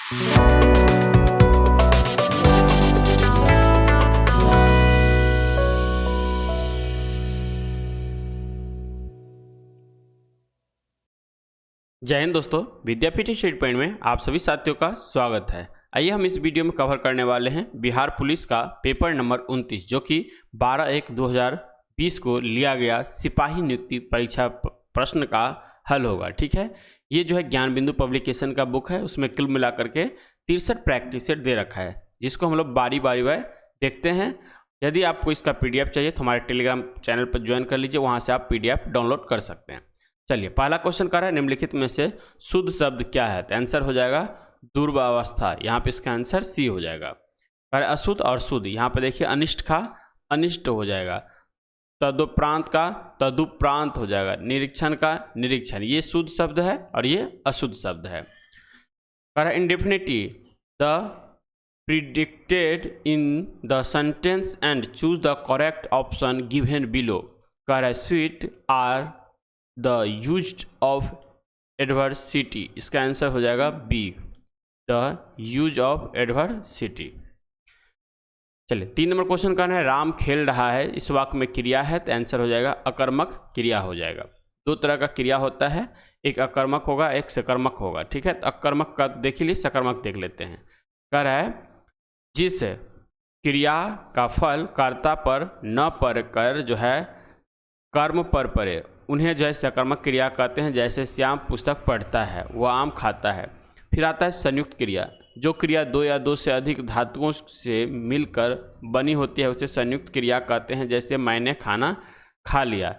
जय हिंद दोस्तों, विद्यापीठ study point में आप सभी साथियों का स्वागत है। आइए हम इस वीडियो में कवर करने वाले हैं बिहार पुलिस का पेपर नंबर 29 जो कि 12/1/2020 को लिया गया सिपाही नियुक्ति परीक्षा प्रश्न का हल होगा। ठीक है, ये जो है ज्ञान बिंदु पब्लिकेशन का बुक है, उसमें कुल मिलाकर के 63 प्रैक्टिस सेट दे रखा है, जिसको हम लोग बारी बारी देखते हैं। यदि आपको इसका PDF चाहिए तो हमारे टेलीग्राम चैनल पर ज्वाइन कर लीजिए, वहाँ से आप PDF डाउनलोड कर सकते हैं। चलिए, पहला क्वेश्चन कर रहा है निम्नलिखित में से शुद्ध शब्द क्या है, तो आंसर हो जाएगा दुर्व्यवस्था। यहाँ पे इसका आंसर सी हो जाएगा। कर अशुद्ध और शुद्ध, यहाँ पे देखिए अनिष्ट का अनिष्ट हो जाएगा, तदुपरांत का तदुपरांत हो जाएगा, निरीक्षण का निरीक्षण, ये शुद्ध शब्द है और ये अशुद्ध शब्द है। कर इंडेफिनिटी the predicted in the sentence and choose the correct option given below. कर sweet are the used of adversity, इसका आंसर हो जाएगा B, the use of adversity. चलिए, 3 नंबर क्वेश्चन करना है राम खेल रहा है, इस वाक्य में क्रिया है, तो आंसर हो जाएगा अकर्मक क्रिया हो जाएगा। 2 तरह का क्रिया होता है, एक अकर्मक होगा, एक सकर्मक होगा। ठीक है, तो अकर्मक का देख लीजिए, सकर्मक देख लेते हैं। कह रहा है जिस क्रिया का फल कर्ता पर न पड़कर जो है कर्म पर पड़े उन्हें जो है सकर्मक क्रिया कहते हैं। जैसे श्याम पुस्तक पढ़ता है, वह आम खाता है। फिर आता है संयुक्त क्रिया, जो क्रिया 2 या 2 से अधिक धातुओं से मिलकर बनी होती है उसे संयुक्त क्रिया कहते हैं। जैसे मैंने खाना खा लिया,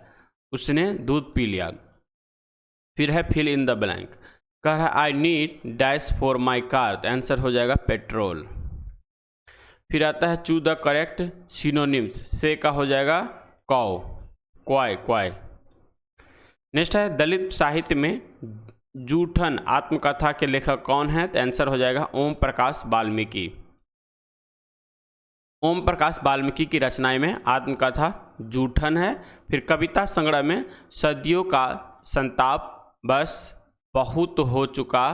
उसने दूध पी लिया। फिर है फिल इन द ब्लैंक, कह रहा है I need dash for my car, तो आंसर हो जाएगा पेट्रोल। फिर आता है चूज द करेक्ट सिनोनिम्स, से का हो जाएगा कौ, क्वाय क्वाय। नेक्स्ट है दलित साहित्य में जूठन आत्मकथा के लेखक कौन है, तो आंसर हो जाएगा ओम प्रकाश वाल्मीकि। ओम प्रकाश वाल्मीकि की रचनाएं में आत्मकथा जूठन है। फिर कविता संग्रह में सदियों का संताप बस बहुत हो चुका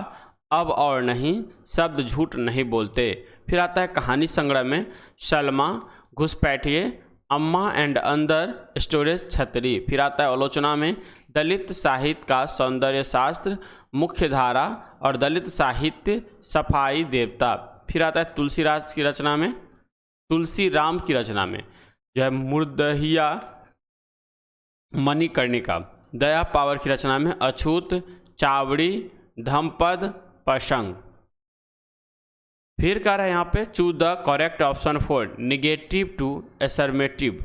अब और नहीं, शब्द झूठ नहीं बोलते। फिर आता है कहानी संग्रह में सलमा घुसपैठिए, अम्मा एंड अंदर स्टोरेज छतरी। फिर आता है आलोचना में दलित साहित्य का सौंदर्य शास्त्र मुख्य धारा और दलित साहित्य सफाई देवता। फिर आता है तुलसीराम की रचना में जो है मुर्दहिया मणिकर्णिका। दया पावर की रचना में अछूत चावड़ी धमपद पशंग। फिर कह रहा है यहाँ पे choose the correct option for negative to assertive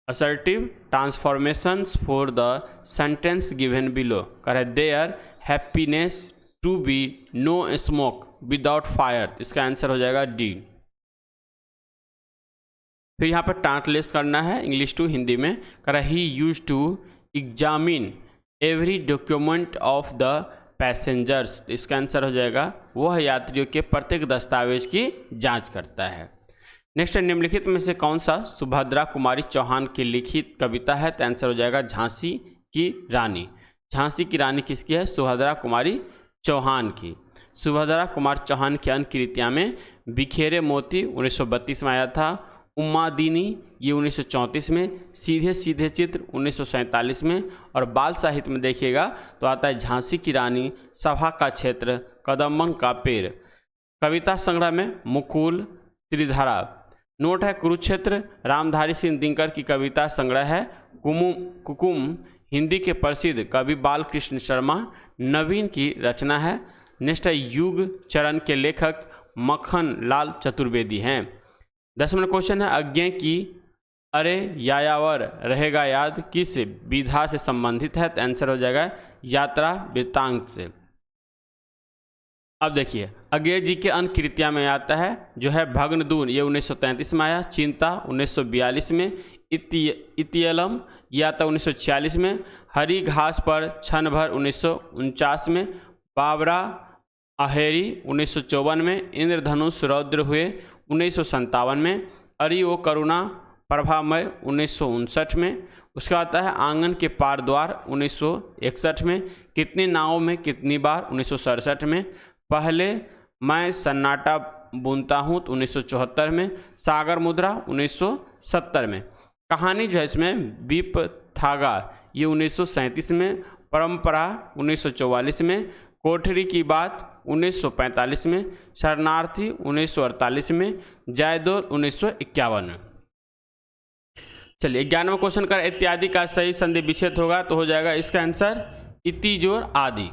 assertive transformations for the sentence given below. कह रहा है there happiness to be no smoke without fire, इसका आंसर हो जाएगा डी। फिर यहाँ पर ट्रांसलेट करना है इंग्लिश टू हिंदी में। कह रहा है he use to examine every document of the passengers, इसका आंसर हो जाएगा वह यात्रियों के प्रत्येक दस्तावेज की जांच करता है। नेक्स्ट है निम्नलिखित में से कौन सा सुभद्रा कुमारी चौहान की लिखित कविता है, तो आंसर हो जाएगा झांसी की रानी। झांसी की रानी किसकी है, सुभद्रा कुमारी चौहान की। सुभद्रा कुमार चौहान की अन्य कृतियाँ में बिखेरे मोती 1932 में आया था, उम्मादीनी ये 1934 में, सीधे सीधे चित्र 1947 में, और बाल साहित्य में देखिएगा तो आता है झांसी की रानी, सभा का क्षेत्र, कदम्बम का पेड़। कविता संग्रह में मुकुल त्रिधारा। नोट है कुरुक्षेत्र रामधारी सिंह दिनकर की कविता संग्रह है। कुकुम हिंदी के प्रसिद्ध कवि बाल कृष्ण शर्मा नवीन की रचना है। नेक्स्ट है युग चरण के लेखक मक्खन लाल चतुर्वेदी हैं। 10 नंबर क्वेश्चन है अज्ञे की अरे यायावर रहेगा याद किस विधा से संबंधित है, तो आंसर हो जाएगा यात्रा वृत्तांत से। अब देखिए अज्ञे जी के अन्य कृतियाँ में आता है जो है भग्नदून ये 1933 में आया, चिंता 1942 में, इतियलम या था 1946 में, हरी घास पर क्षण भर 1949 में, बाबरा अहेरी 1954 में, इंद्रधनुष रौद्र हुए 1957 में, अरि ओ करुणा प्रभामय 1959 में। उसका आता है आंगन के पार द्वार 1961 में, कितनी नावों में कितनी बार 1967 में, पहले मैं सन्नाटा बुनता हूँ तो 1974 में, सागर मुद्रा 1970 में, कहानी जो है इसमें बीप थागा ये 1937 में, परंपरा 1944 में, कोठरी की बात 1945 में, शरणार्थी 1948 में, जायदोर 1951 में। चलिए 11वां क्वेश्चन कर इत्यादि का सही संधि विच्छेद होगा तो हो जाएगा इसका आंसर इति जोर आदि।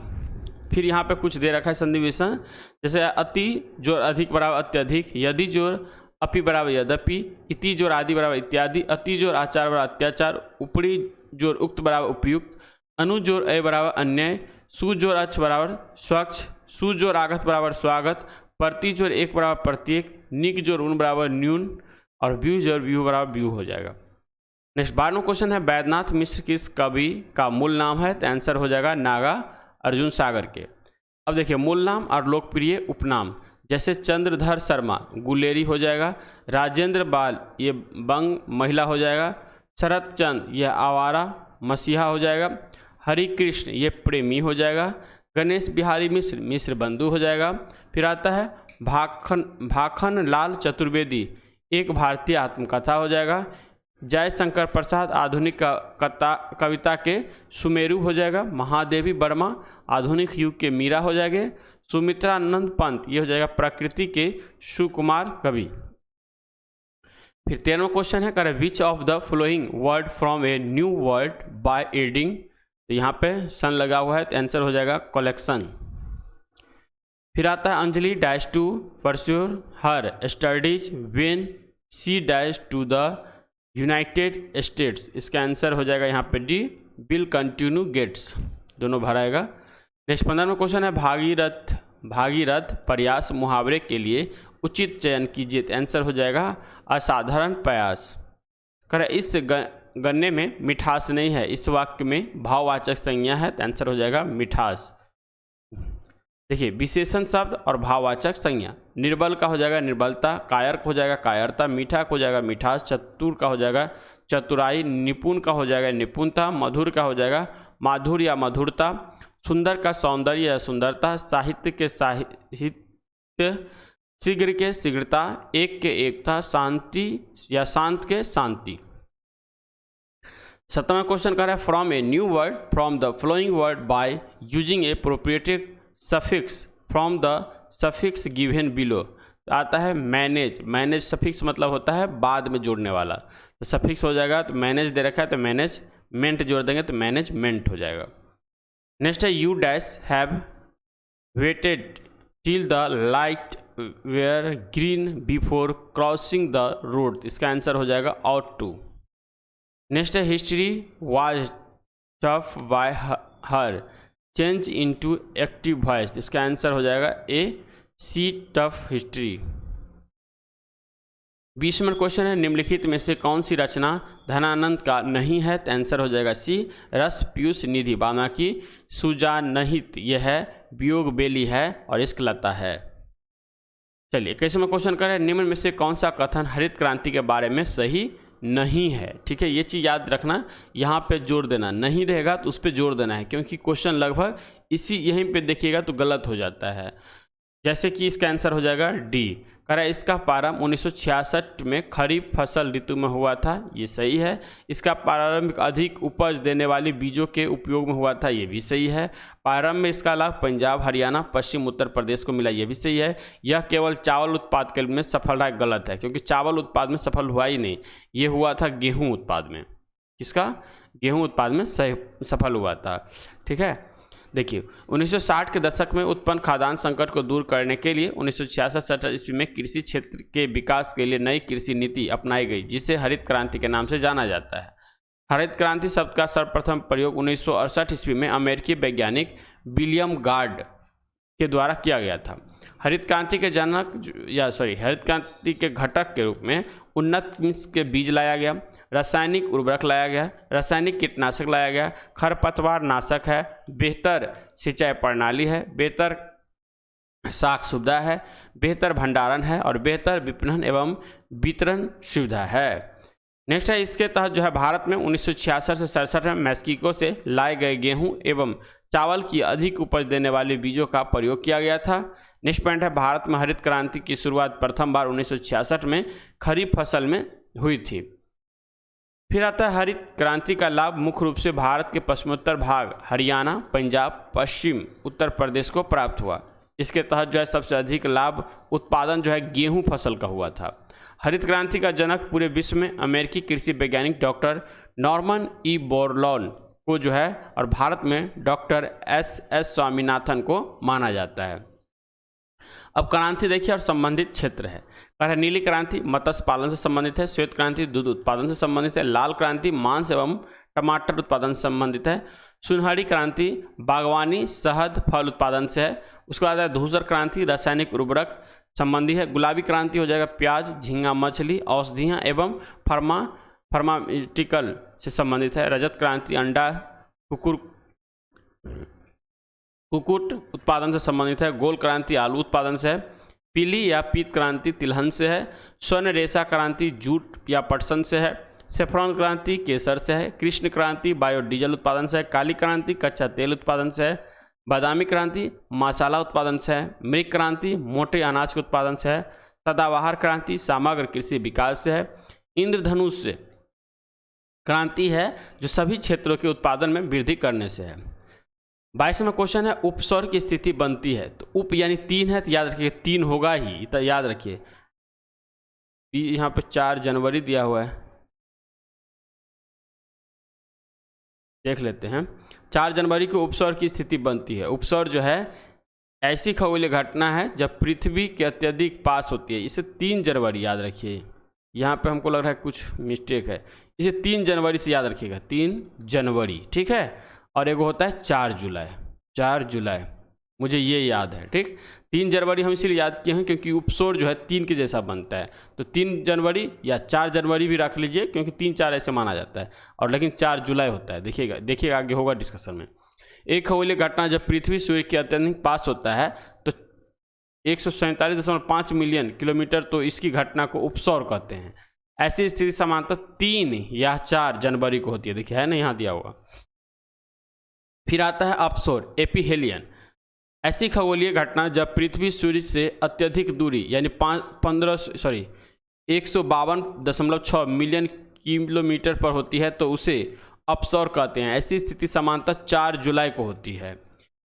फिर यहाँ पे कुछ दे रखा है संधि विशेषण, जैसे अति जोर अधिक बराबर अत्यधिक, यदि जोर अपि बराबर यद्यपि, इति जोर आदि बराबर इत्यादि, अति जोर आचार बराबर अत्याचार, ऊपरी जोर उक्त बराबर उपयुक्त, अनु जोर अय बराबर अन्याय, सु जोर अच्छ बराबर स्वच्छ, सु जोर आगत बराबर स्वागत, प्रति जोर एक बराबर प्रत्येक, निक जोर उन बराबर न्यून और व्यू जोर व्यू बराबर व्यू हो जाएगा। नेक्स्ट 12वां क्वेश्चन है वैद्यनाथ मिश्र किस कवि का मूल नाम है, तो आंसर हो जाएगा नागा अर्जुन सागर के। अब देखिए मूल नाम और लोकप्रिय उपनाम, जैसे चंद्रधर शर्मा गुलेरी हो जाएगा, राजेंद्र बाल ये बंग महिला हो जाएगा, शरत चंद ये आवारा मसीहा हो जाएगा, हरि कृष्ण ये प्रेमी हो जाएगा, गणेश बिहारी मिश्र मिश्र बंधु हो जाएगा। फिर आता है भाखन लाल चतुर्वेदी एक भारतीय आत्मकथा हो जाएगा, जयशंकर प्रसाद आधुनिक कविता के सुमेरु हो जाएगा, महादेवी वर्मा आधुनिक युग के मीरा हो जाएंगे, सुमित्रानंद पंत ये हो जाएगा प्रकृति के सुकुमार कवि। फिर 13वां क्वेश्चन है करे which of the following word from a new word by adding, तो यहाँ पे सन लगा हुआ है तो आंसर हो जाएगा कलेक्शन। फिर आता है Anjali dash to pursue her studies when she dash to the United States, इसका आंसर हो जाएगा यहाँ पे डी विल कंटिन्यू गेट्स, दोनों भराएगा। नेक्स्ट 15वां क्वेश्चन है भागीरथ प्रयास मुहावरे के लिए उचित चयन कीजिए, तो आंसर हो जाएगा असाधारण प्रयास। करे इस गन्ने में मिठास नहीं है, इस वाक्य में भाववाचक संज्ञा है तो आंसर हो जाएगा मिठास। देखिए विशेषण शब्द और भाववाचक संज्ञा, निर्बल का हो जाएगा निर्बलता, कायर का हो जाएगा कायरता, मीठा का हो जाएगा मिठास, चतुर का हो जाएगा चतुराई, निपुण का हो जाएगा निपुणता, मधुर का हो जाएगा माधुर्य या मधुरता, सुंदर का सौंदर्य या सुंदरता, साहित्य के साहित्य, शीघ्र के शीघ्रता, एक के एकता, शांति या शांत के शांति। 17वां क्वेश्चन कर रहा है from a new word from the flowing word by using a appropriate suffix from the suffix given below, आता है मैनेज, मैनेज सफिक्स मतलब होता है बाद में जोड़ने वाला, तो सफिक्स हो जाएगा तो मैनेज दे रखा है तो मैनेजमेंट जोड़ देंगे तो मैनेजमेंट हो जाएगा। नेक्स्ट है you dash have waited till the light were green before crossing the road, इसका आंसर हो जाएगा आउट टू। नेक्स्ट है history was tough by her change into active voice, इसका आंसर हो जाएगा ए सी टफ हिस्ट्री। 20वां question है निम्नलिखित में से कौन सी रचना धनानंद का नहीं है, तो आंसर हो जाएगा सी रस पीयूष निधि, बाकी सुजानहित यह है, वियोग बेली है और इश्क लता है। चलिए 21वां क्वेश्चन करें निम्न में से कौन सा कथन हरित क्रांति के बारे में सही नहीं है, ठीक है ये चीज़ याद रखना, यहाँ पे जोड़ देना, नहीं रहेगा तो उस पर जोड़ देना है क्योंकि क्वेश्चन लगभग इसी यहीं पे देखिएगा तो गलत हो जाता है। जैसे कि इसका आंसर हो जाएगा डी, करा इसका प्रारंभ 1966 में खरीफ फसल ऋतु में हुआ था, ये सही है। इसका प्रारंभिक अधिक उपज देने वाली बीजों के उपयोग में हुआ था, ये भी सही है। प्रारंभ में इसका लाभ पंजाब हरियाणा पश्चिम उत्तर प्रदेश को मिला, ये भी सही है। यह केवल चावल उत्पाद के में सफल रहा, गलत है क्योंकि चावल उत्पाद में सफल हुआ ही नहीं, ये हुआ था गेहूँ उत्पाद में। किसका? गेहूँ उत्पाद में सफल हुआ था, ठीक है। देखिए 1960 के दशक में उत्पन्न खाद्यान्न संकट को दूर करने के लिए 1966 ईस्वी में कृषि क्षेत्र के विकास के लिए नई कृषि नीति अपनाई गई जिसे हरित क्रांति के नाम से जाना जाता है। हरित क्रांति शब्द का सर्वप्रथम प्रयोग 1968 ईस्वी में अमेरिकी वैज्ञानिक विलियम गार्ड के द्वारा किया गया था। हरित क्रांति के हरित क्रांति के घटक के रूप में उन्नत किस्म के बीज लाया गया, रासायनिक उर्वरक लाया गया, रासायनिक कीटनाशक लाया गया, खरपतवार नाशक है, बेहतर सिंचाई प्रणाली है, बेहतर साख सुविधा है, बेहतर भंडारण है और बेहतर विपणन एवं वितरण सुविधा है। नेक्स्ट है इसके तहत जो है भारत में 1966 से 67 में मैक्सिको से लाए गए गेहूं एवं चावल की अधिक उपज देने वाले बीजों का प्रयोग किया गया था। नेक्स्ट पॉइंट है भारत में हरित क्रांति की शुरुआत प्रथम बार 1966 में खरीफ फसल में हुई थी। फिर आता है हरित क्रांति का लाभ मुख्य रूप से भारत के पश्चिमोत्तर भाग हरियाणा, पंजाब, पश्चिम उत्तर प्रदेश को प्राप्त हुआ। इसके तहत जो है सबसे अधिक लाभ उत्पादन जो है गेहूं फसल का हुआ था। हरित क्रांति का जनक पूरे विश्व में अमेरिकी कृषि वैज्ञानिक डॉक्टर नॉर्मन ई बोरलॉन को जो है और भारत में डॉक्टर एस स्वामीनाथन को माना जाता है। अब क्रांति देखिए और संबंधित क्षेत्र है। नीली क्रांति मत्स्य पालन से संबंधित है, श्वेत क्रांति दूध उत्पादन से संबंधित है, लाल क्रांति मांस एवं टमाटर उत्पादन से संबंधित है, सुनहरी क्रांति बागवानी शहद फल उत्पादन से है, उसके बाद है धूसर क्रांति रासायनिक उर्वरक संबंधी है, गुलाबी क्रांति हो जाएगा प्याज झींगा मछली औषधियाँ एवं फार्मास्यूटिकल से संबंधित है, रजत क्रांति अंडा कुक्कुट उत्पादन से संबंधित है, गोल क्रांति आलू उत्पादन से है, पीली या पीत क्रांति तिलहन से है, स्वर्ण रेशा क्रांति जूट या पटसन से है, सेफ्रॉन क्रांति केसर से है, कृष्ण क्रांति बायोडीजल उत्पादन से है, काली क्रांति कच्चा तेल उत्पादन से है, बादामी क्रांति मसाला उत्पादन से है, मृग क्रांति मोटे अनाज के उत्पादन से है, सदाबहार क्रांति समग्र कृषि विकास से है, इंद्रधनुष क्रांति है जो सभी क्षेत्रों के उत्पादन में वृद्धि करने से है। 22वां क्वेश्चन है उपसौर की स्थिति बनती है, तो उप यानी 3 है तो याद रखिए 3 होगा ही, तो याद रखिए यहाँ पे 4 जनवरी दिया हुआ है, देख लेते हैं। 4 जनवरी को उपसौर की स्थिति बनती है। उपसौर जो है ऐसी खगोलीय घटना है जब पृथ्वी के अत्यधिक पास होती है। इसे 3 जनवरी याद रखिए, यहाँ पे हमको लग रहा है कुछ मिस्टेक है, इसे 3 जनवरी से याद रखिएगा, 3 जनवरी ठीक है। और एक होता है 4 जुलाई, 4 जुलाई मुझे ये याद है ठीक। 3 जनवरी हम इसीलिए याद किए हैं क्योंकि उपसौर जो है 3 के जैसा बनता है, तो 3 जनवरी या 4 जनवरी भी रख लीजिए क्योंकि 3-4 ऐसे माना जाता है, और लेकिन 4 जुलाई होता है। देखिएगा आगे होगा डिस्कशन में। एक खगोलीय घटना जब पृथ्वी सूर्य के अत्यधिक पास होता है तो 147.5 मिलियन किलोमीटर, तो इसकी घटना को उपसौर कहते हैं। ऐसी स्थिति सामान्यतः 3 या 4 जनवरी को होती है, देखिए है ना यहाँ दिया हुआ। फिर आता है अपसौर एपिहेलियन, ऐसी खगोलीय घटना जब पृथ्वी सूर्य से अत्यधिक दूरी यानी 152.6 मिलियन किलोमीटर पर होती है तो उसे अपसौर कहते हैं। ऐसी स्थिति सामान्यतः 4 जुलाई को होती है।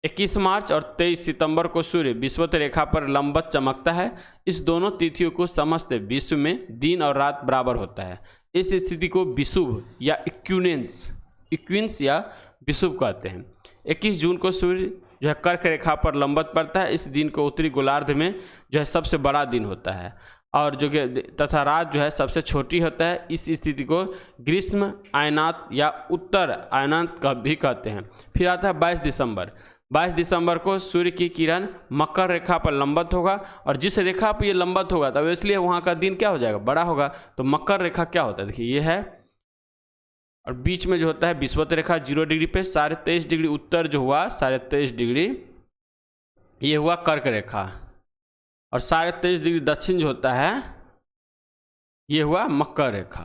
21 मार्च और 23 सितंबर को सूर्य विषुवत रेखा पर लंबवत चमकता है। इस दोनों तिथियों को समस्त विश्व में दिन और रात बराबर होता है। इस स्थिति को विषुव या इक्विन्स या विषुव कहते हैं। 21 जून को सूर्य जो है कर्क रेखा पर लंबवत पड़ता है। इस दिन को उत्तरी गोलार्ध में जो है सबसे बड़ा दिन होता है और जो कि तथा रात जो है सबसे छोटी होता है। इस स्थिति को ग्रीष्म आयनात या उत्तर आयनात का भी कहते हैं। फिर आता है 22 दिसंबर। 22 दिसंबर को सूर्य की किरण मकर रेखा पर लंबवत होगा और जिस रेखा पर ये लंबवत होगा तब इसलिए वहाँ का दिन क्या हो जाएगा, बड़ा होगा। तो मकर रेखा क्या होता है, देखिए ये है, और बीच में जो होता है विषुवत रेखा 0 डिग्री पे 23.5 डिग्री उत्तर जो हुआ 23.5 डिग्री, ये हुआ कर्क रेखा, और 23.5 डिग्री दक्षिण जो होता है ये हुआ मकर रेखा।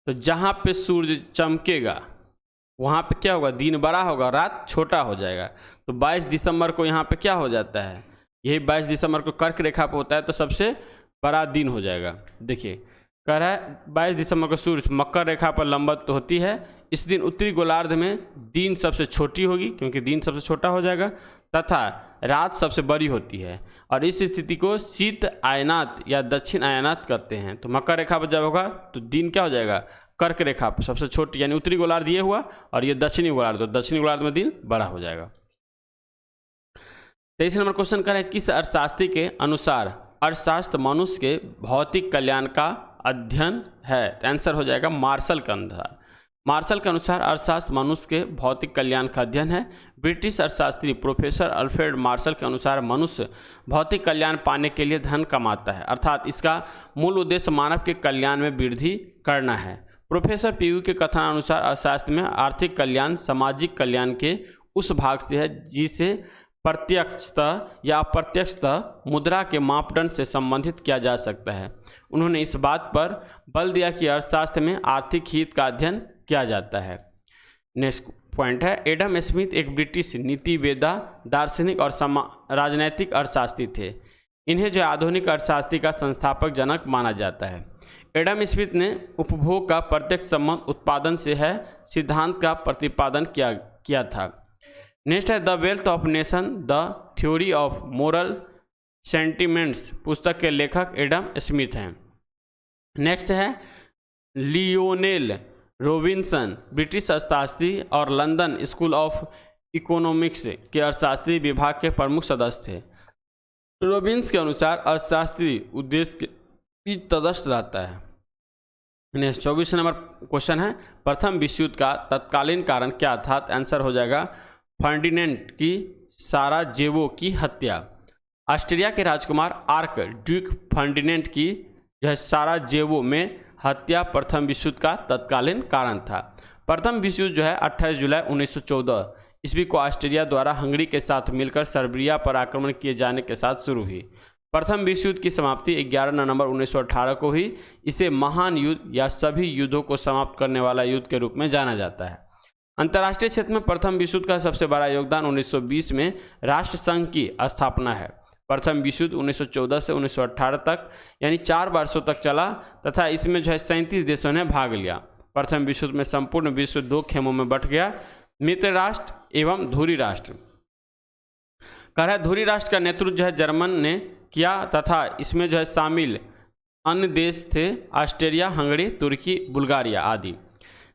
तो जहाँ पे सूर्य चमकेगा वहाँ पे क्या होगा, दिन बड़ा होगा, रात छोटा हो जाएगा। तो 22 दिसंबर को यहाँ पे क्या हो जाता है, यही 22 दिसंबर को कर्क रेखा पे होता है तो सबसे बड़ा दिन हो जाएगा। देखिए कह रहा है 22 दिसंबर को सूर्य मकर रेखा पर लंबवत होती है। इस दिन उत्तरी गोलार्ध में दिन सबसे छोटी होगी क्योंकि दिन सबसे छोटा हो जाएगा तथा रात सबसे बड़ी होती है, और इस स्थिति को शीत आयनात या दक्षिण आयनात कहते हैं। तो मकर रेखा पर जब होगा तो दिन क्या हो जाएगा, कर्क रेखा पर सबसे छोटी यानी उत्तरी गोलार्ध ये हुआ और ये दक्षिणी गोलार्ध, तो दक्षिणी गोलार्ध में दिन बड़ा हो जाएगा। 23 नंबर क्वेश्चन कर रहा है किस अर्थशास्त्री के अनुसार अर्थशास्त्र मनुष्य के भौतिक कल्याण का अध्ययन है। तो आंसर हो जाएगा मार्शल के अनुसार। मार्शल के अनुसार अर्थशास्त्र मनुष्य के भौतिक कल्याण का अध्ययन है। ब्रिटिश अर्थशास्त्री प्रोफेसर अल्फ्रेड मार्शल के अनुसार मनुष्य भौतिक कल्याण पाने के लिए धन कमाता है, अर्थात इसका मूल उद्देश्य मानव के कल्याण में वृद्धि करना है। प्रोफेसर पीयू के कथनानुसार अर्थशास्त्र में आर्थिक कल्याण सामाजिक कल्याण के उस भाग से है जिसे प्रत्यक्षतः या अप्रत्यक्षतः मुद्रा के मापदंड से संबंधित किया जा सकता है। उन्होंने इस बात पर बल दिया कि अर्थशास्त्र में आर्थिक हित का अध्ययन किया जाता है। नेक्स्ट पॉइंट है, एडम स्मिथ एक ब्रिटिश नीतिवेदा, दार्शनिक और राजनैतिक अर्थशास्त्री थे। इन्हें जो आधुनिक अर्थशास्त्री का संस्थापक जनक माना जाता है। एडम स्मिथ ने उपभोग का प्रत्यक्ष संबंध उत्पादन से है सिद्धांत का प्रतिपादन किया था। नेक्स्ट है the wealth of nation, the theory of moral sentiments पुस्तक के लेखक एडम स्मिथ हैं। नेक्स्ट है लियोनेल रॉबिन्सन, ब्रिटिश अर्थशास्त्री और लंदन स्कूल ऑफ इकोनॉमिक्स के अर्थशास्त्री विभाग के प्रमुख सदस्य थे। रॉबिन्स के अनुसार अर्थशास्त्री उद्देश्य के बीच तटस्थ रहता है। नेक्स्ट 24 नंबर क्वेश्चन है, प्रथम विश्व युद्ध का तत्कालीन कारण क्या था? आंसर हो जाएगा फर्डिनेंड की साराजेवो की हत्या। ऑस्ट्रिया के राजकुमार आर्क ड्यूक फर्डिनेंड की जो है साराजेवो में हत्या प्रथम विश्व युद्ध का तत्कालीन कारण था। प्रथम विश्व युद्ध जो है 28 जुलाई 1914 ईस्वी को ऑस्ट्रिया द्वारा हंगरी के साथ मिलकर सर्बिया पर आक्रमण किए जाने के साथ शुरू हुई। प्रथम विश्व युद्ध की समाप्ति 11 नवंबर 1918 को हुई। इसे महान युद्ध या सभी युद्धों को समाप्त करने वाला युद्ध के रूप में जाना जाता है। अंतर्राष्ट्रीय क्षेत्र में प्रथम विश्व युद्ध का सबसे बड़ा योगदान 1920 में राष्ट्र संघ की स्थापना है। प्रथम विश्व युद्ध 1914 से 1918 तक यानी 4 वर्षों तक चला तथा इसमें जो है 37 देशों ने भाग लिया। प्रथम विश्व युद्ध में संपूर्ण विश्व 2 खेमों में बंट गया, मित्र राष्ट्र एवं धुरी राष्ट्र। कह रहा है धुरी राष्ट्र का नेतृत्व जो है जर्मन ने किया तथा इसमें जो है शामिल अन्य देश थे ऑस्ट्रिया, हंगरी, तुर्की, बुल्गारिया आदि।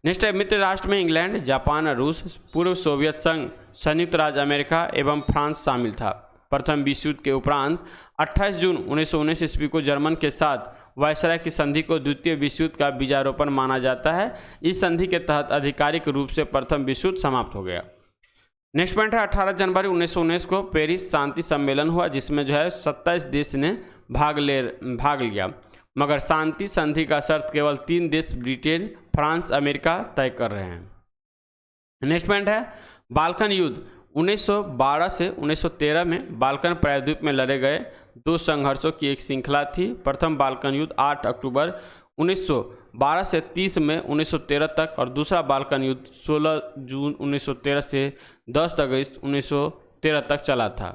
नेक्स्ट है मित्र राष्ट्र में इंग्लैंड, जापान, रूस, पूर्व सोवियत संघ, संयुक्त राज्य अमेरिका एवं फ्रांस शामिल था। प्रथम विश्व युद्ध के उपरांत 28 जून 1919 ईस्वी को जर्मन के साथ वायसराय की संधि को द्वितीय विश्व युद्ध का बीजारोपण माना जाता है। इस संधि के तहत आधिकारिक रूप से प्रथम विश्व युद्ध समाप्त हो गया। नेक्स्ट पॉइंट है 18 जनवरी 1919 को पेरिस शांति सम्मेलन हुआ जिसमें जो है 27 देश ने भाग लिया, मगर शांति संधि का शर्त केवल 3 देश ब्रिटेन, फ्रांस, अमेरिका तय कर रहे हैं। नेक्स्ट पॉइंट है बाल्कन युद्ध 1912 से 1913 में बाल्कन प्रायद्वीप में लड़े गए 2 संघर्षों की एक श्रृंखला थी। प्रथम बाल्कन युद्ध 8 अक्टूबर 1912 से 30 मई 1913 तक और दूसरा बाल्कन युद्ध 16 जून 1913 से 10 अगस्त 1913 तक चला था।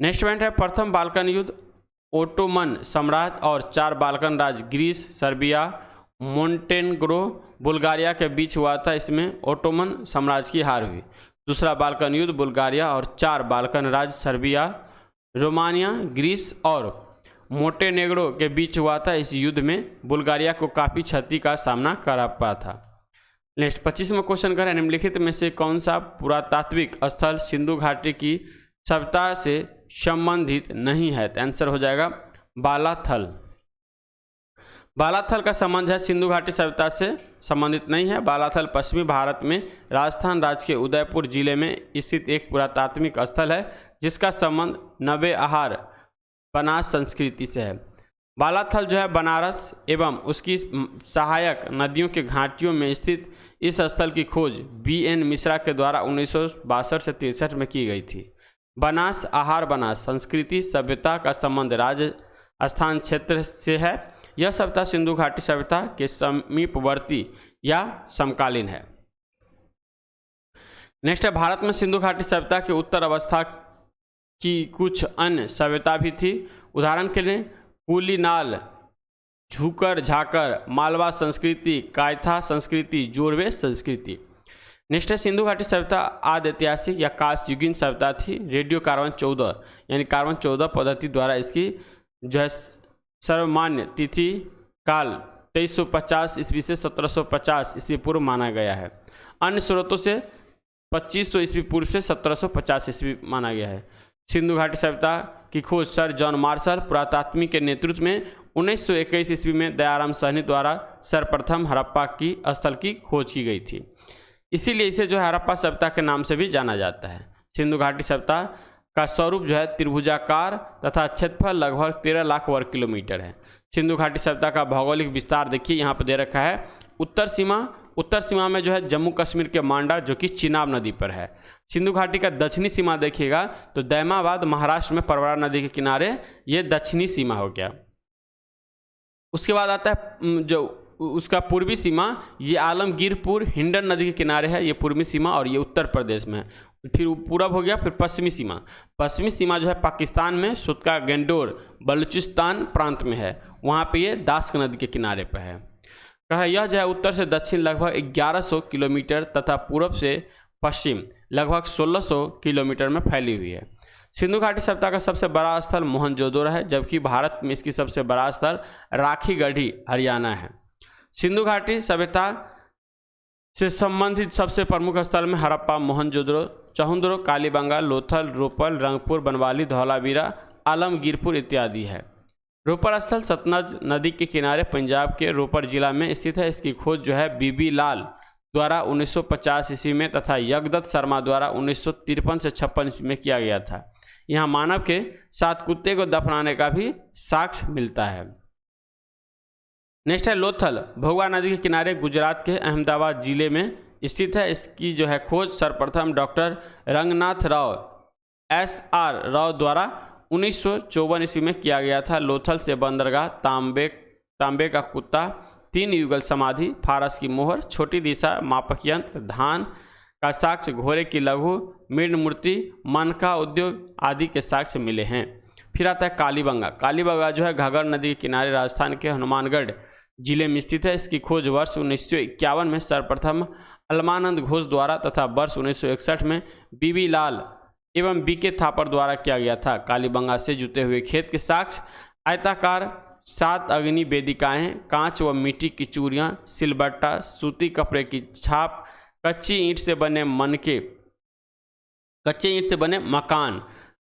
नेक्स्ट पॉइंट है प्रथम बाल्कन युद्ध ओटोमन साम्राज्य और 4 बाल्कन राज्य ग्रीस, सर्बिया, मोंटेनेग्रो, बुल्गारिया के बीच हुआ था। इसमें ओटोमन साम्राज्य की हार हुई। दूसरा बाल्कन युद्ध बुल्गारिया और 4 बाल्कन राज्य सर्बिया, रोमानिया, ग्रीस और मोंटेनेग्रो के बीच हुआ था। इस युद्ध में बुल्गारिया को काफ़ी क्षति का सामना करना पड़ा था। नेक्स्ट 25वां क्वेश्चन करें, निम्नलिखित में से कौन सा पुरातात्विक स्थल सिंधु घाटी की सभ्यता से संबंधित नहीं है? तो आंसर हो जाएगा बालाथल। बालाथल का संबंध है सिंधु घाटी सभ्यता से संबंधित नहीं है। बालाथल पश्चिमी भारत में राजस्थान राज्य के उदयपुर जिले में स्थित एक पुरातात्विक स्थल है जिसका संबंध नवे आहार बनास संस्कृति से है। बालाथल जो है बनारस एवं उसकी सहायक नदियों के घाटियों में स्थित इस स्थल की खोज BN मिश्रा के द्वारा 1962 से 63 में की गई थी। बनास आहार बनास संस्कृति सभ्यता का संबंध राजस्थान क्षेत्र से है। यह सभ्यता सिंधु घाटी सभ्यता के समीपवर्ती या समकालीन है। नेक्स्ट है भारत में सिंधु घाटी सभ्यता के उत्तर अवस्था की कुछ अन्य सभ्यता भी थी। उदाहरण के लिए कुलीनाल, झूकर झाकर, मालवा संस्कृति, कायथा संस्कृति, जोड़वे संस्कृति। नेक्स्ट है सिंधु घाटी सभ्यता आदि ऐतिहासिक या कांस्ययुगीन सभ्यता थी। रेडियो कार्बन 14 यानी कार्बन 14 पद्धति द्वारा इसकी जो है सर्वमान्य तिथि काल 2350 ईस्वी से 1750 ईस्वी पूर्व माना गया है। अन्य स्रोतों से 2500 ईस्वी पूर्व से 1750 ईस्वी माना गया है। सिंधु घाटी सभ्यता की खोज सर जॉन मार्शल पुरातात्विक के नेतृत्व में 1921 ईस्वी में दयाराम सहनी द्वारा सर्वप्रथम हड़प्पा की स्थल की खोज की गई थी। इसीलिए इसे जो है हड़प्पा सभ्यता के नाम से भी जाना जाता है। सिंधु घाटी सभ्यता का स्वरूप जो है त्रिभुजाकार तथा क्षेत्रफल लगभग 13 लाख वर्ग किलोमीटर है। सिंधु घाटी सभ्यता का भौगोलिक विस्तार देखिए यहाँ पर दे रखा है। उत्तर सीमा में जो है जम्मू कश्मीर के मांडा जो कि चिनाब नदी पर है। सिंधु घाटी का दक्षिणी सीमा देखिएगा तो दैमाबाद महाराष्ट्र में परवरा नदी के किनारे, ये दक्षिणी सीमा हो गया। उसके बाद आता है जो उसका पूर्वी सीमा ये आलमगीरपुर हिंडन नदी के किनारे है, ये पूर्वी सीमा, और ये उत्तर प्रदेश में है। फिर पूरब हो गया, फिर पश्चिमी सीमा। पश्चिमी सीमा जो है पाकिस्तान में सुतका गेंडोर बलूचिस्तान प्रांत में है, वहाँ पे ये दास्क नदी के किनारे पर है। कहा यह जो है उत्तर से दक्षिण लगभग 1100 किलोमीटर तथा पूर्व से पश्चिम लगभग 1600 किलोमीटर में फैली हुई है। सिंधु घाटी सभ्यता का सबसे बड़ा स्थल मोहनजोदड़ो है, जबकि भारत में इसकी सबसे बड़ा स्थल राखीगढ़ी हरियाणा है। सिंधु घाटी सभ्यता से संबंधित सबसे प्रमुख स्थल में हड़प्पा, मोहनजोदड़ो, चहुंदरो, कालीबंगा, लोथल, रोपल, रंगपुर, बनवाली, धौलावीरा, आलमगीरपुर इत्यादि है। रोपर स्थल सतलज नदी के किनारे पंजाब के रोपर जिला में स्थित है। इसकी खोज जो है बीबी लाल द्वारा 1950 ईस्वी में तथा यज्ञदत्त शर्मा द्वारा 1953 से 56 में किया गया था। यहाँ मानव के साथ कुत्ते को दफनाने का भी साक्ष्य मिलता है। नेक्स्ट है लोथल, भोगवा नदी के किनारे गुजरात के अहमदाबाद जिले में स्थित है। इसकी जो है खोज सर्वप्रथम डॉक्टर रंगनाथ राव SR राव द्वारा 1954 ईस्वी में किया गया था। लोथल से बंदरगाह, तांबे का कुत्ता, 3 युगल समाधि, फारस की मोहर, छोटी दिशा, मापक यंत्र, धान का साक्ष्य, घोड़े की लघु मृण मूर्ति, मन का उद्योग आदि के साक्ष्य मिले हैं। फिर आता है कालीबंगा। कालीबंगा जो है घाघर नदी के किनारे राजस्थान के हनुमानगढ़ जिले में स्थित है। इसकी खोज वर्ष 1951 में सर्वप्रथम अलमानंद घोष द्वारा तथा वर्ष 1961 में बीबी लाल एवं BK थापर द्वारा किया गया था। कालीबंगा से जुटे हुए खेत के साक्ष्य, आयताकार 7 अग्नि वेदिकाएं, कांच व मिट्टी की चूड़ियाँ, सिलबट्टा, सूती कपड़े की छाप, कच्ची ईंट से बने मकान,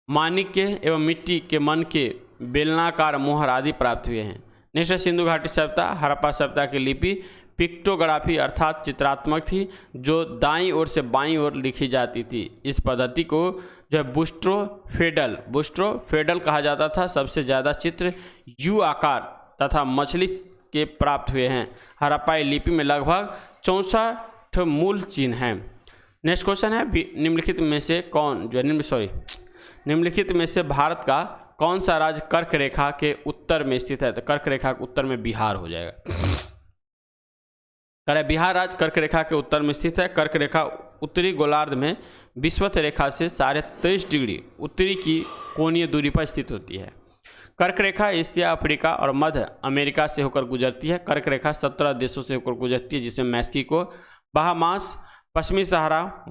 माणिक्य एवं मिट्टी के मन के बेलनाकार मोहर आदि प्राप्त हुए हैं। नेक्स्ट सिंधु घाटी सभ्यता। हड़प्पा सभ्यता की लिपि पिक्टोग्राफी अर्थात चित्रात्मक थी, जो दाईं ओर से बाईं ओर लिखी जाती थी। इस पद्धति को जो है बुस्ट्रोफेडल कहा जाता था। सबसे ज़्यादा चित्र U आकार तथा मछली के प्राप्त हुए हैं। हड़प्पाई लिपि में लगभग 64 मूल चिन्ह हैं। नेक्स्ट क्वेश्चन है निम्नलिखित में से भारत का कौन सा राज्य कर्क रेखा के उत्तर में स्थित है? तो कर्क रेखा के उत्तर में बिहार हो जाएगा। बिहार राज्य कर्क रेखा के उत्तर में स्थित है। कर्क रेखा उत्तरी गोलार्ध में विषुवत रेखा से 23.5 डिग्री उत्तरी की कोणीय दूरी पर स्थित होती है। कर्क रेखा एशिया, अफ्रीका और मध्य अमेरिका से होकर गुजरती है। कर्क रेखा 17 देशों से होकर गुजरती है, जिसमें मैक्सिको, बहामास, पश्चिमी सहारा,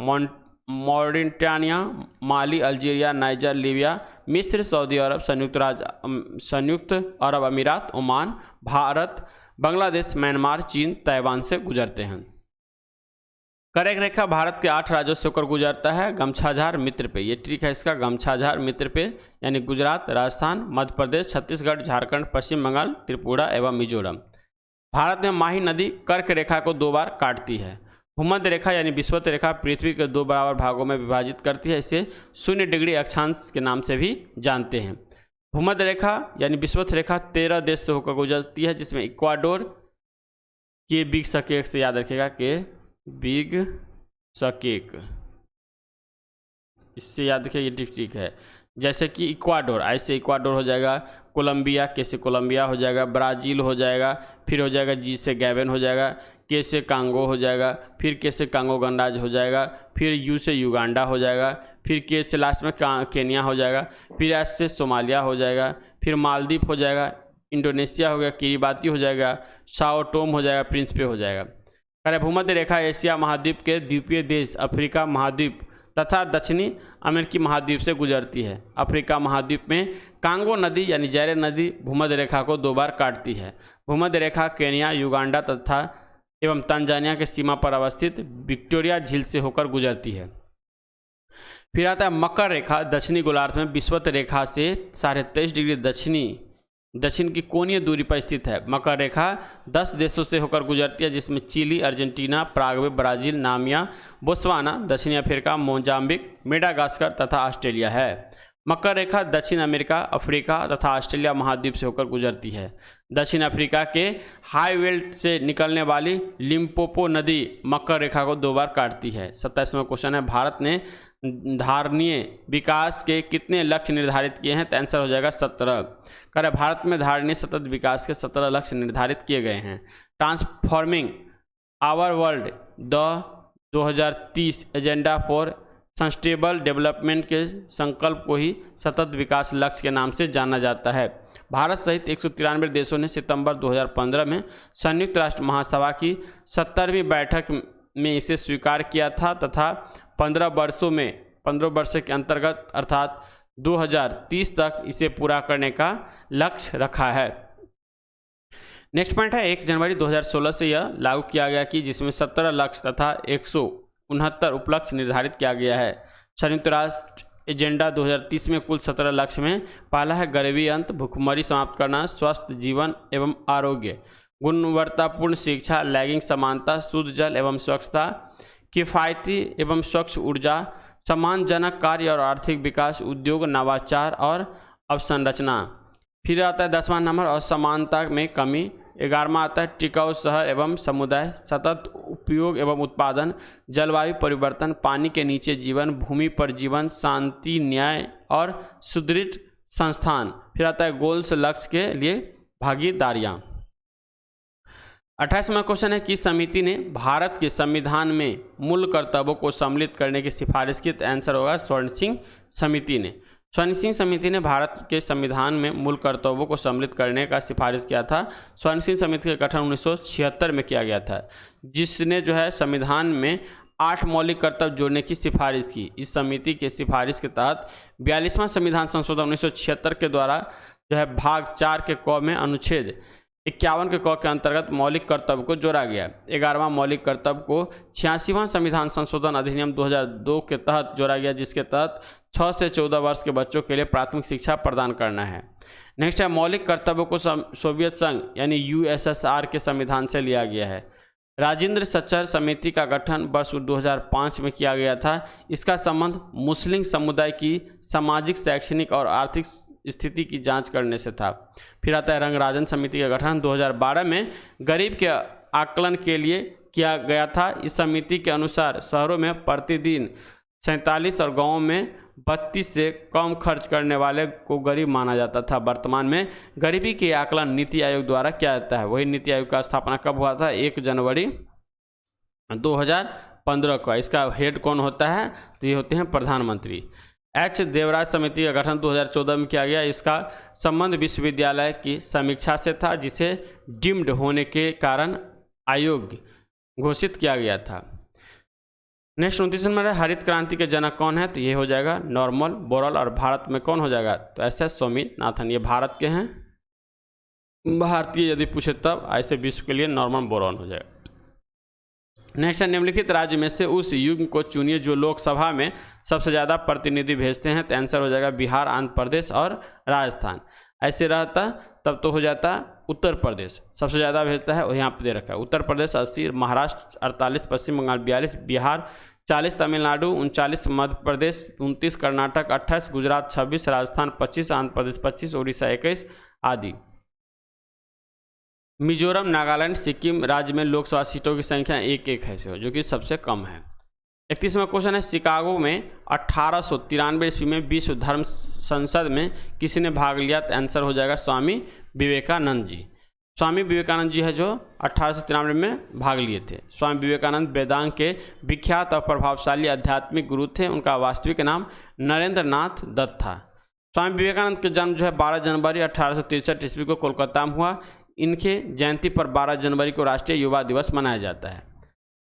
मॉरिटानिया, माली, अल्जीरिया, नाइजर, लीबिया, मिस्र, सऊदी अरब, संयुक्त अरब अमीरात, ओमान, भारत, बांग्लादेश, म्यांमार, चीन, ताइवान से गुजरते हैं। कर्क रेखा भारत के 8 राज्यों से होकर गुजरता है। गमछाझार मित्र पे, ये ट्रिक है इसका, गमछाझार मित्र पे यानी गुजरात, राजस्थान, मध्य प्रदेश, छत्तीसगढ़, झारखंड, पश्चिम बंगाल, त्रिपुरा एवं मिजोरम। भारत में माही नदी कर्क रेखा को 2 बार काटती है। भूमध्य रेखा यानी विषुवत रेखा पृथ्वी के 2 बराबर भागों में विभाजित करती है। इसे 0 डिग्री अक्षांश के नाम से भी जानते हैं। भूमध्य रेखा यानी विषुवत रेखा 13 देश से होकर गुजरती है, जिसमें इक्वाडोर के बिग सकेक से याद रखेगा के बिग सकेक, इससे याद रखिए ये ठीक है। जैसे कि इक्वाडोर, ऐसे इक्वाडोर हो जाएगा, कोलंबिया के से कोलंबिया हो जाएगा, ब्राज़ील हो जाएगा, फिर हो जाएगा जी से गैबन हो जाएगा, के से कांगो हो जाएगा, फिर के से कांगो गणराज्य हो जाएगा, फिर यू से युगांडा हो जाएगा, फिर के से लास्ट में केन्या हो जाएगा, फिर एस से सोमालिया हो जाएगा, फिर मालदीव हो जाएगा, इंडोनेशिया हो गया, किरिबाती हो जाएगा, साओ टोम हो जाएगा, प्रिंसिपे हो जाएगा। भूमध्य रेखा एशिया महाद्वीप के द्वीपीय देश अफ्रीका महाद्वीप तथा दक्षिणी अमेरिकी महाद्वीप से गुजरती है। अफ्रीका महाद्वीप में कांगो नदी यानी जैरे नदी भूमध्य रेखा को 2 बार काटती है। भूमध्य रेखा केन्या, युगांडा तथा एवं तंजानिया के सीमा पर अवस्थित विक्टोरिया झील से होकर गुजरती है। फिर आता है मकर रेखा, दक्षिणी गोलार्ध में विषुवत रेखा से 23.5 डिग्री दक्षिण की कोणीय दूरी पर स्थित है। मकर रेखा 10 देशों से होकर गुजरती है, जिसमें Chile, Argentina, Paraguay, Brazil, Namibia, Botswana, दक्षिणी अफ्रीका, मोजाम्बिक, मेडागास्कर तथा ऑस्ट्रेलिया है। मकर रेखा दक्षिण अमेरिका, अफ्रीका तथा ऑस्ट्रेलिया महाद्वीप से होकर गुजरती है। दक्षिण अफ्रीका के हाई वेल्ट से निकलने वाली लिम्पोपो नदी मकर रेखा को 2 बार काटती है। 27वां क्वेश्चन है, भारत ने धारणीय विकास के कितने लक्ष्य निर्धारित किए हैं? तो आंसर हो जाएगा 17। भारत में धारणीय सतत विकास के 17 लक्ष्य निर्धारित किए गए हैं। Transforming our world the 2030 agenda for sustainable development के संकल्प को ही सतत विकास लक्ष्य के नाम से जाना जाता है। भारत सहित 193 देशों ने सितंबर 2015 में संयुक्त राष्ट्र महासभा की 70वीं बैठक में इसे स्वीकार किया था तथा 15 वर्षों के अंतर्गत अर्थात 2030 तक इसे पूरा करने का लक्ष्य रखा है। नेक्स्ट पॉइंट है 1 जनवरी 2016 से यह लागू किया गया कि जिसमें 17 लक्ष्य तथा 169 उपलक्ष्य निर्धारित किया गया है। संयुक्त राष्ट्र एजेंडा 2030 में कुल 17 लक्ष्य में पहला है गरीबी अंत, भूखमरी समाप्त करना, स्वस्थ जीवन एवं आरोग्य, गुणवत्तापूर्ण शिक्षा, लैंगिक समानता, शुद्ध जल एवं स्वच्छता, किफ़ायती एवं स्वच्छ ऊर्जा, सम्मानजनक कार्य और आर्थिक विकास, उद्योग, नवाचार और अवसंरचना। फिर आता है 10वां नंबर असमानता में कमी। 11वां आता है टिकाऊ शहर एवं समुदाय, सतत उपयोग एवं उत्पादन, जलवायु परिवर्तन, पानी के नीचे जीवन, भूमि पर जीवन, शांति, न्याय और सुदृढ़ संस्थान। फिर आता है गोल्स लक्ष्य के लिए भागीदारियाँ। 28वां क्वेश्चन है किस समिति ने भारत के संविधान में मूल कर्तव्यों को सम्मिलित करने की सिफारिश की? तो आंसर होगा स्वर्ण सिंह समिति ने। स्वर्ण सिंह समिति ने भारत के संविधान में मूल कर्तव्यों को सम्मिलित करने का सिफारिश किया था। स्वर्ण सिंह समिति का गठन 1976 में किया गया था, जिसने जो है संविधान में 8 मौलिक कर्तव्य जोड़ने की सिफारिश की। इस समिति के सिफारिश के तहत 42वां संविधान संशोधन 1976 के द्वारा जो है भाग 4 के क में अनुच्छेद 51 के क के अंतर्गत मौलिक कर्तव्य को जोड़ा गया। 11वां मौलिक कर्तव्य को 86वां संविधान संशोधन अधिनियम 2002 के तहत जोड़ा गया, जिसके तहत 6 से 14 वर्ष के बच्चों के लिए प्राथमिक शिक्षा प्रदान करना है। नेक्स्ट है मौलिक कर्तव्यों को सोवियत संघ यानी यूएसएसआर के संविधान से लिया गया है। राजेंद्र सच्चर समिति का गठन वर्ष 2005 में किया गया था। इसका संबंध मुस्लिम समुदाय की सामाजिक, शैक्षणिक और आर्थिक स्थिति की जांच करने से था। फिर आता है रंगराजन समिति का गठन 2012 में गरीब के आकलन के लिए किया गया था। इस समिति के अनुसार शहरों में प्रतिदिन 47 और गांवों में 32 से कम खर्च करने वाले को गरीब माना जाता था। वर्तमान में गरीबी के आकलन नीति आयोग द्वारा किया जाता है। वही नीति आयोग का स्थापना कब हुआ था? 1 जनवरी 2015 को। इसका हेड कौन होता है? तो ये होते हैं प्रधानमंत्री। एच देवराज समिति का गठन 2014 में किया गया। इसका संबंध विश्वविद्यालय की समीक्षा से था, जिसे डीम्ड होने के कारण अयोग्य घोषित किया गया था। नेक्स्ट 29 नंबर है हरित क्रांति के जनक कौन है? तो ये हो जाएगा नॉर्मन बोरल। और भारत में कौन हो जाएगा? तो एस स्वामीनाथन। ये भारत के हैं, भारतीय यदि पूछे तब, ऐसे विश्व के लिए नॉर्मन बोरल हो जाएगा। नेक्स्ट है निम्नलिखित राज्य में से उस युग्म को चुनिए जो लोकसभा में सबसे ज़्यादा प्रतिनिधि भेजते हैं। तो आंसर हो जाएगा बिहार, आंध्र प्रदेश और राजस्थान। ऐसे रहता तब तो हो जाता उत्तर प्रदेश सबसे ज़्यादा भेजता है, और यहाँ पे दे रखा है उत्तर प्रदेश 80, महाराष्ट्र 48, पश्चिम बंगाल 42, बिहार 40, तमिलनाडु 39, मध्य प्रदेश 29, कर्नाटक 28, गुजरात 26, राजस्थान 25, आंध्र प्रदेश 25, उड़ीसा 21 आदि। मिजोरम, नागालैंड, सिक्किम राज्य में लोकसभा सीटों की संख्या 1-1 है, जो कि सबसे कम है। 31वां क्वेश्चन है शिकागो में 1893 ईस्वी में विश्व धर्म संसद में किसी ने भाग लिया? तो आंसर हो जाएगा स्वामी विवेकानंद जी। स्वामी विवेकानंद जी है जो 1893 में भाग लिए थे। स्वामी विवेकानंद वेदांत के विख्यात और प्रभावशाली आध्यात्मिक गुरु थे। उनका वास्तविक नाम नरेंद्र नाथ दत्त था। स्वामी विवेकानंद का जन्म जो है 12 जनवरी 1863 ईस्वी को कोलकाता में हुआ। इनके जयंती पर 12 जनवरी को राष्ट्रीय युवा दिवस मनाया जाता है।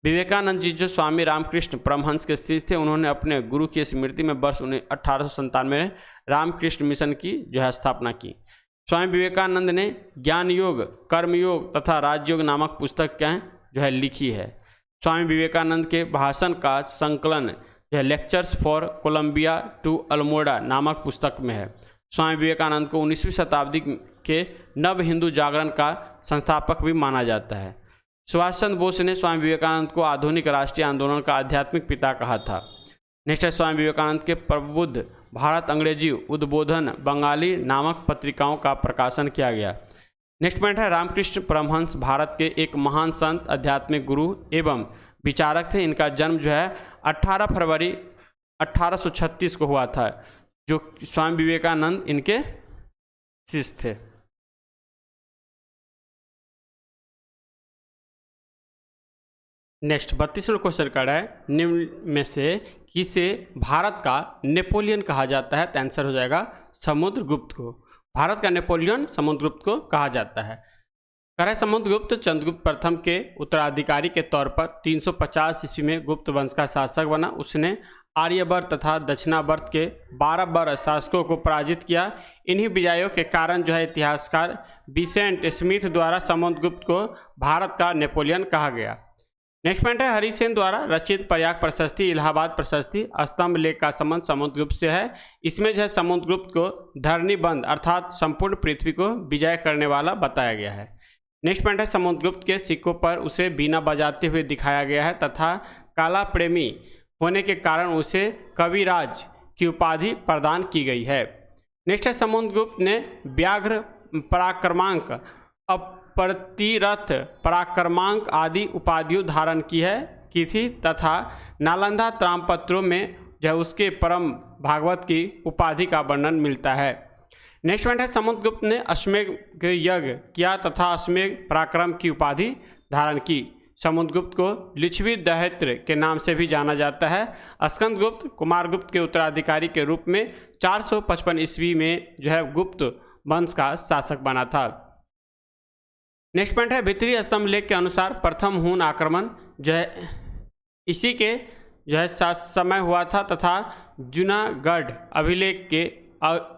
विवेकानंद जी जो स्वामी रामकृष्ण परमहंस के शिष्य थे, उन्होंने अपने गुरु की स्मृति में वर्ष 1897 में रामकृष्ण मिशन की जो है स्थापना की। स्वामी विवेकानंद ने ज्ञान योग, कर्म योग तथा राजयोग नामक पुस्तक क्या जो है लिखी है। स्वामी विवेकानंद के भाषण का संकलन जो है lectures for Colombia to Almora नामक पुस्तक में है। स्वामी विवेकानंद को 19वीं शताब्दी के नव हिंदू जागरण का संस्थापक भी माना जाता है। सुभाष चंद्र बोस ने स्वामी विवेकानंद को आधुनिक राष्ट्रीय आंदोलन का आध्यात्मिक पिता कहा था। नेक्स्ट है स्वामी विवेकानंद के प्रबुद्ध भारत, अंग्रेजी, उद्बोधन, बंगाली नामक पत्रिकाओं का प्रकाशन किया गया। नेक्स्ट पॉइंट है रामकृष्ण परमहंस भारत के एक महान संत, आध्यात्मिक गुरु एवं विचारक थे। इनका जन्म जो है 18 फरवरी 1836 को हुआ था, जो स्वामी विवेकानंद इनके शिष्य थे। नेक्स्ट 32वां क्वेश्चन कर रहा है, निम्न में से किसे भारत का नेपोलियन कहा जाता है? तो आंसर हो जाएगा समुद्रगुप्त को। भारत का नेपोलियन समुद्रगुप्त को कहा जाता है। कर समुद्रगुप्त चंद्रगुप्त प्रथम के उत्तराधिकारी के तौर पर 350 ईस्वी में गुप्त वंश का शासक बना। उसने आर्यवर्त तथा दक्षिणावर्त के 12 बड़ शासकों को पराजित किया। इन्हीं विजयों के कारण जो है इतिहासकार विसेंट स्मिथ द्वारा समुद्रगुप्त को भारत का नेपोलियन कहा गया। नेक्स्ट पॉइंट है, हरिसेन द्वारा रचित प्रयाग प्रशस्ति, इलाहाबाद प्रशस्ति, स्तंभ लेख का संबंध समुद्रगुप्त से है। इसमें जो है समुद्रगुप्त को धरणीबंध अर्थात संपूर्ण पृथ्वी को विजय करने वाला बताया गया है। नेक्स्ट पॉइंट है, समुद्रगुप्त के सिक्कों पर उसे बीना बजाते हुए दिखाया गया है तथा कला प्रेमी होने के कारण उसे कविराज की उपाधि प्रदान की गई है। नेक्स्ट है, समुद्रगुप्त ने व्याघ्र पराक्रमांक, अप्रतिरथ पराक्रमांक आदि उपाधियों धारण की थी तथा नालंदा त्रामपत्रों में जो उसके परम भागवत की उपाधि का वर्णन मिलता है। नेक्स्ट पॉइंट है, समुद्रगुप्त ने अश्वमेध यज्ञ किया तथा अश्वमेध पराक्रम की उपाधि धारण की। समुद्रगुप्त को लिच्छवी दहैत्र के नाम से भी जाना जाता है। स्कंदगुप्त कुमारगुप्त के उत्तराधिकारी के रूप में 455 ईस्वी में जो है गुप्त वंश का शासक बना था। नेक्स्ट पॉइंट है, भीतरी स्तंभ लेख के अनुसार प्रथम हून आक्रमण जो है इसी के जो है समय हुआ था तथा जूनागढ़ अभिलेख के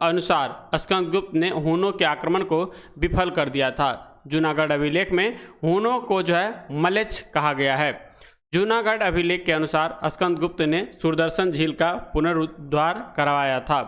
अनुसार स्कंदगुप्त ने हूनों के आक्रमण को विफल कर दिया था। जूनागढ़ अभिलेख में हूनों को जो है मलेच्छ कहा गया है। जूनागढ़ अभिलेख के अनुसार स्कंदगुप्त ने सुदर्शन झील का पुनरुद्धार करवाया था।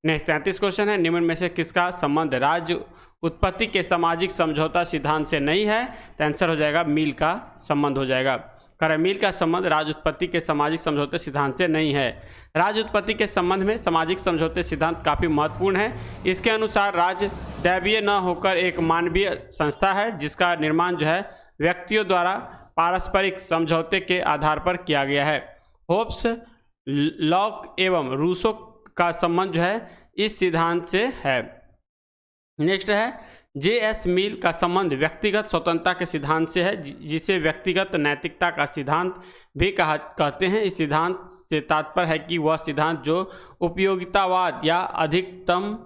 नेक्स्ट 33 क्वेश्चन है, निम्न में से किसका संबंध राज्य उत्पत्ति के सामाजिक समझौता सिद्धांत से नहीं है? तो आंसर हो जाएगा मिल का संबंध हो जाएगा। मिल का संबंध राज्य उत्पत्ति के सामाजिक समझौते सिद्धांत से नहीं है। राज्य उत्पत्ति के संबंध में सामाजिक समझौते सिद्धांत काफ़ी महत्वपूर्ण है। इसके अनुसार राज्य दैवीय न होकर एक मानवीय संस्था है जिसका निर्माण जो है व्यक्तियों द्वारा पारस्परिक समझौते के आधार पर किया गया है। होब्स, लॉक एवं रूसो का संबंध जो है इस सिद्धांत से है। नेक्स्ट है, J.S. मिल का संबंध व्यक्तिगत स्वतंत्रता के सिद्धांत से है जिसे व्यक्तिगत नैतिकता का सिद्धांत भी कहते हैं। इस सिद्धांत से तात्पर्य है कि वह सिद्धांत जो उपयोगितावाद या अधिकतम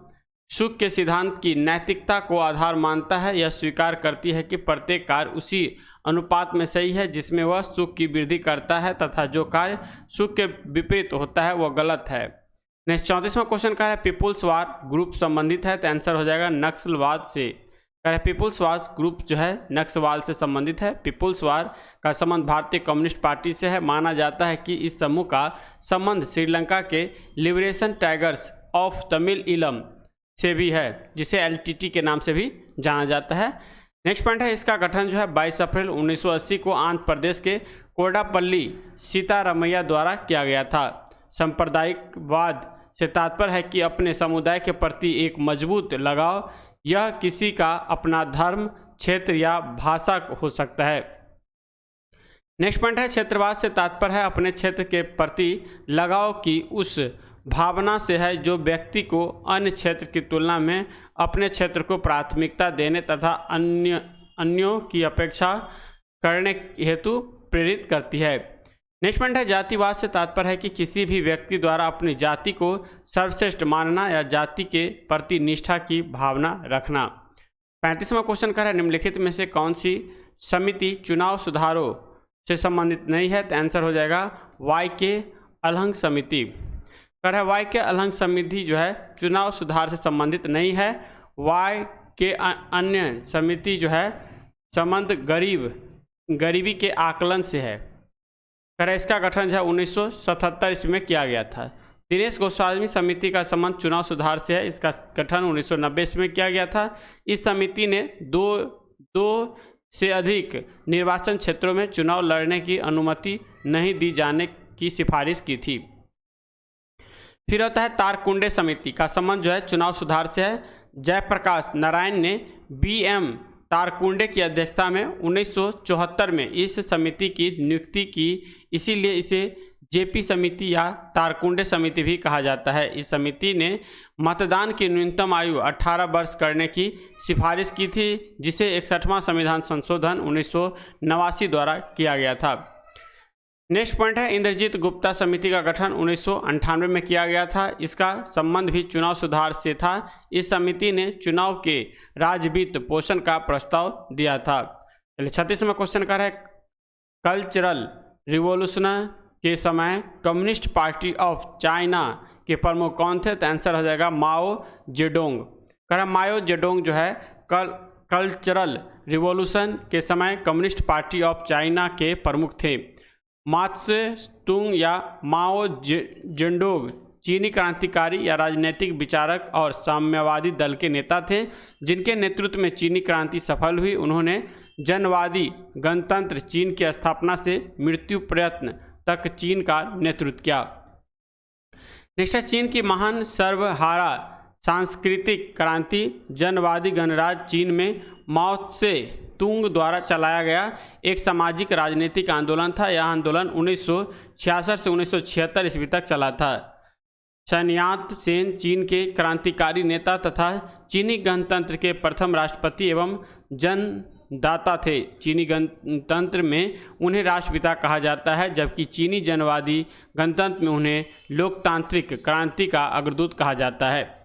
सुख के सिद्धांत की नैतिकता को आधार मानता है, यह स्वीकार करती है कि प्रत्येक कार्य उसी अनुपात में सही है जिसमें वह सुख की वृद्धि करता है तथा जो कार्य सुख के विपरीत होता है वह गलत है। नेक्स्ट 34वां क्वेश्चन का है, पीपुल्स वार ग्रुप संबंधित है? तो आंसर हो जाएगा नक्सलवाद से। पीपुल्स वार ग्रुप जो है नक्सलवाद से संबंधित है। पीपुल्स वार का संबंध भारतीय कम्युनिस्ट पार्टी से है। माना जाता है कि इस समूह का संबंध श्रीलंका के liberation tigers of Tamil Eelam से भी है जिसे LTT के नाम से भी जाना जाता है। नेक्स्ट पॉइंट है, इसका गठन जो है 22 अप्रैल 1980 को आंध्र प्रदेश के कोडापल्ली सीतारामैया द्वारा किया गया था। सांप्रदायिकवाद से तात्पर्य है कि अपने समुदाय के प्रति एक मजबूत लगाव, यह किसी का अपना धर्म, क्षेत्र या भाषा हो सकता है। नेक्स्ट पॉइंट है, क्षेत्रवाद से तात्पर्य है अपने क्षेत्र के प्रति लगाव की उस भावना से है जो व्यक्ति को अन्य क्षेत्र की तुलना में अपने क्षेत्र को प्राथमिकता देने तथा अन्यों की अपेक्षा करने हेतु प्रेरित करती है। नेक्स्ट पॉइंट है, जातिवाद से तात्पर्य है कि किसी भी व्यक्ति द्वारा अपनी जाति को सर्वश्रेष्ठ मानना या जाति के प्रति निष्ठा की भावना रखना। 35वां क्वेश्चन का है, निम्नलिखित में से कौन सी समिति चुनाव सुधारों से संबंधित नहीं है? तो आंसर हो जाएगा YK अलहंग समिति। कर है YK अलहंग समिति जो है चुनाव सुधार से संबंधित नहीं है। YK अन्य समिति जो है संबंध गरीबी के आकलन से है। इसका गठन जो है 1977 ईस्वी में किया गया था। दिनेश गोस्वामी समिति का संबंध चुनाव सुधार से है। इसका गठन 1990 ईस्वी में किया गया था। इस समिति ने दो से अधिक निर्वाचन क्षेत्रों में चुनाव लड़ने की अनुमति नहीं दी जाने की सिफारिश की थी। फिर होता है तारकुंडे समिति का संबंध जो है चुनाव सुधार से है। जयप्रकाश नारायण ने BM तारकुंडे की अध्यक्षता में 1974 में इस समिति की नियुक्ति की, इसीलिए इसे JP समिति या तारकुंडे समिति भी कहा जाता है। इस समिति ने मतदान की न्यूनतम आयु 18 वर्ष करने की सिफारिश की थी जिसे 61वां संविधान संशोधन 1989 द्वारा किया गया था। नेक्स्ट पॉइंट है इंद्रजीत गुप्ता समिति का गठन 1998 में किया गया था। इसका संबंध भी चुनाव सुधार से था। इस समिति ने चुनाव के राजवित्त पोषण का प्रस्ताव दिया था। चलिए 36वां क्वेश्चन कर है कल्चरल रिवॉल्यूशन के समय कम्युनिस्ट पार्टी ऑफ चाइना के प्रमुख कौन थे? तो आंसर हो जाएगा माओ जेडोंग। कह माओ जेडोंग जो है कल्चरल रिवॉल्यूशन के समय कम्युनिस्ट पार्टी ऑफ चाइना के प्रमुख थे। मात्से-तुंग या माओ जेडोंग चीनी क्रांतिकारी या राजनीतिक विचारक और साम्यवादी दल के नेता थे, जिनके नेतृत्व में चीनी क्रांति सफल हुई। उन्होंने जनवादी गणतंत्र चीन की स्थापना से मृत्यु प्रयत्न तक चीन का नेतृत्व किया। नेक्स्ट है चीन की महान सर्वहारा सांस्कृतिक क्रांति जनवादी गणराज्य चीन में माओ त्से तुंग द्वारा चलाया गया एक सामाजिक राजनीतिक आंदोलन था। यह आंदोलन 1966 से 1976 ईस्वी तक चला था। सन यात सेन चीन के क्रांतिकारी नेता तथा चीनी गणतंत्र के प्रथम राष्ट्रपति एवं जनदाता थे। चीनी गणतंत्र में उन्हें राष्ट्रपिता कहा जाता है, जबकि चीनी जनवादी गणतंत्र में उन्हें लोकतांत्रिक क्रांति का अग्रदूत कहा जाता है।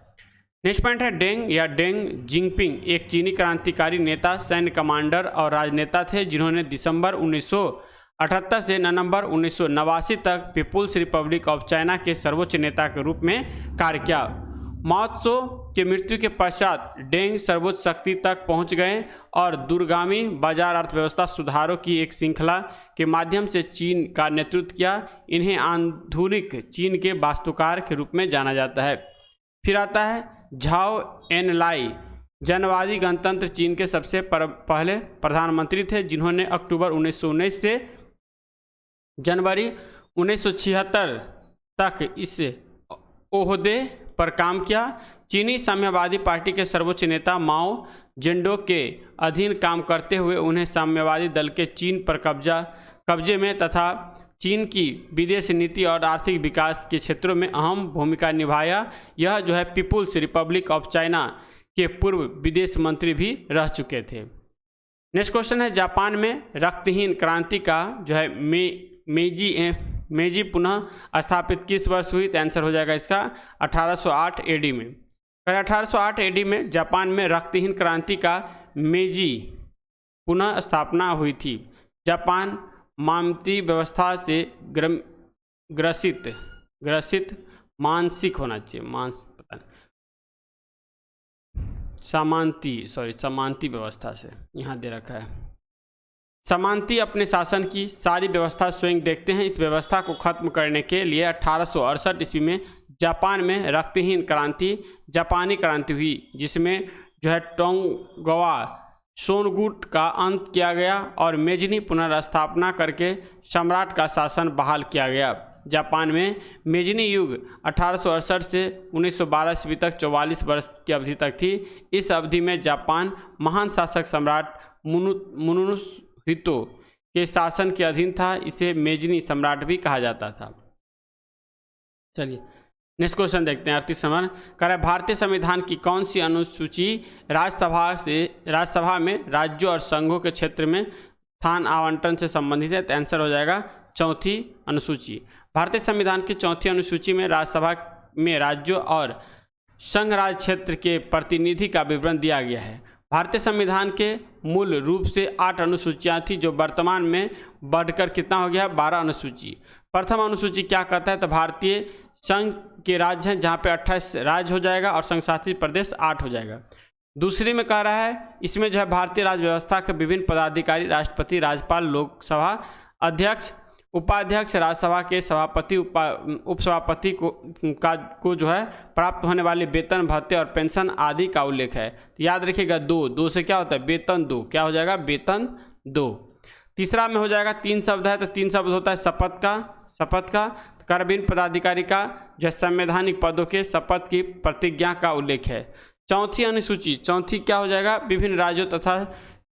नेक्स्ट पॉइंट है डेंग या डेंग जिंगपिंग एक चीनी क्रांतिकारी नेता, सैन्य कमांडर और राजनेता थे, जिन्होंने दिसंबर 1978 से नवंबर 1989 तक पीपुल्स रिपब्लिक ऑफ चाइना के सर्वोच्च नेता के रूप में कार्य किया। माओ त्से के मृत्यु के पश्चात डेंग सर्वोच्च शक्ति तक पहुंच गए और दूरगामी बाजार अर्थव्यवस्था सुधारों की एक श्रृंखला के माध्यम से चीन का नेतृत्व किया। इन्हें आधुनिक चीन के वास्तुकार के रूप में जाना जाता है। फिर आता है झाओ एनलाई जनवादी गणतंत्र चीन के सबसे पहले प्रधानमंत्री थे, जिन्होंने अक्टूबर 1919 से जनवरी 1976 तक इस ओहदे पर काम किया। चीनी साम्यवादी पार्टी के सर्वोच्च नेता माओ जेडोंग के अधीन काम करते हुए उन्हें साम्यवादी दल के चीन पर कब्जे में तथा चीन की विदेश नीति और आर्थिक विकास के क्षेत्रों में अहम भूमिका निभाया। यह जो है पीपुल्स रिपब्लिक ऑफ चाइना के पूर्व विदेश मंत्री भी रह चुके थे। नेक्स्ट क्वेश्चन है जापान में रक्तहीन क्रांति का जो है मेजी पुनः स्थापित किस वर्ष हुई? तो आंसर हो जाएगा इसका 1808 एडी में। 1808 एडी में जापान में रक्तहीन क्रांति का मेजी पुनः स्थापना हुई थी। जापान मामती व्यवस्था से ग्रसित मानसिक होना चाहिए, समांती व्यवस्था से यहाँ दे रखा है। समांती अपने शासन की सारी व्यवस्था स्वयं देखते हैं। इस व्यवस्था को खत्म करने के लिए 1868 ईस्वी में जापान में रक्तहीन क्रांति जापानी क्रांति हुई, जिसमें जो है टोंगवा शोनगुट का अंत किया गया और मेजनी पुनर्स्थापना करके सम्राट का शासन बहाल किया गया। जापान में मेजनी युग 1868 से 1912 ईस्वी तक 44 वर्ष की अवधि तक थी। इस अवधि में जापान महान शासक सम्राट मुनुहितो के शासन के अधीन था। इसे मेजनी सम्राट भी कहा जाता था। चलिए नेक्स्ट क्वेश्चन देखते हैं। 38 नंबर कह रहा है भारतीय संविधान की कौन सी अनुसूची राज्यसभा में राज्यों और संघों के क्षेत्र में स्थान आवंटन से संबंधित है? तो आंसर हो जाएगा चौथी अनुसूची। भारतीय संविधान की चौथी अनुसूची में राज्यसभा में राज्यों और संघ राज्य क्षेत्र के प्रतिनिधि का विवरण दिया गया है। भारतीय संविधान के मूल रूप से 8 अनुसूचियाँ थी, जो वर्तमान में बढ़कर कितना हो गया? 12 अनुसूची। प्रथम अनुसूची क्या कहता है? तो भारतीय संघ के राज्य हैं, जहाँ पे 28 राज्य हो जाएगा और संघ शासित प्रदेश 8 हो जाएगा। दूसरी में कह रहा है इसमें जो है भारतीय राज्य व्यवस्था के विभिन्न पदाधिकारी राष्ट्रपति, राज्यपाल, लोकसभा अध्यक्ष, उपाध्यक्ष, राज्यसभा के सभापति, उपसभापति को जो है प्राप्त होने वाले वेतन, भत्ते और पेंशन आदि का उल्लेख है। तो याद रखिएगा दो से क्या होता है? वेतन 2। क्या हो जाएगा? वेतन 2। तीसरा में हो जाएगा 3 शब्द है, तो 3 शब्द होता है शपथ का विभिन्न पदाधिकारी का जो संवैधानिक पदों के शपथ की प्रतिज्ञा का उल्लेख है। चौथी अनुसूची, चौथी क्या हो जाएगा? विभिन्न राज्यों तथा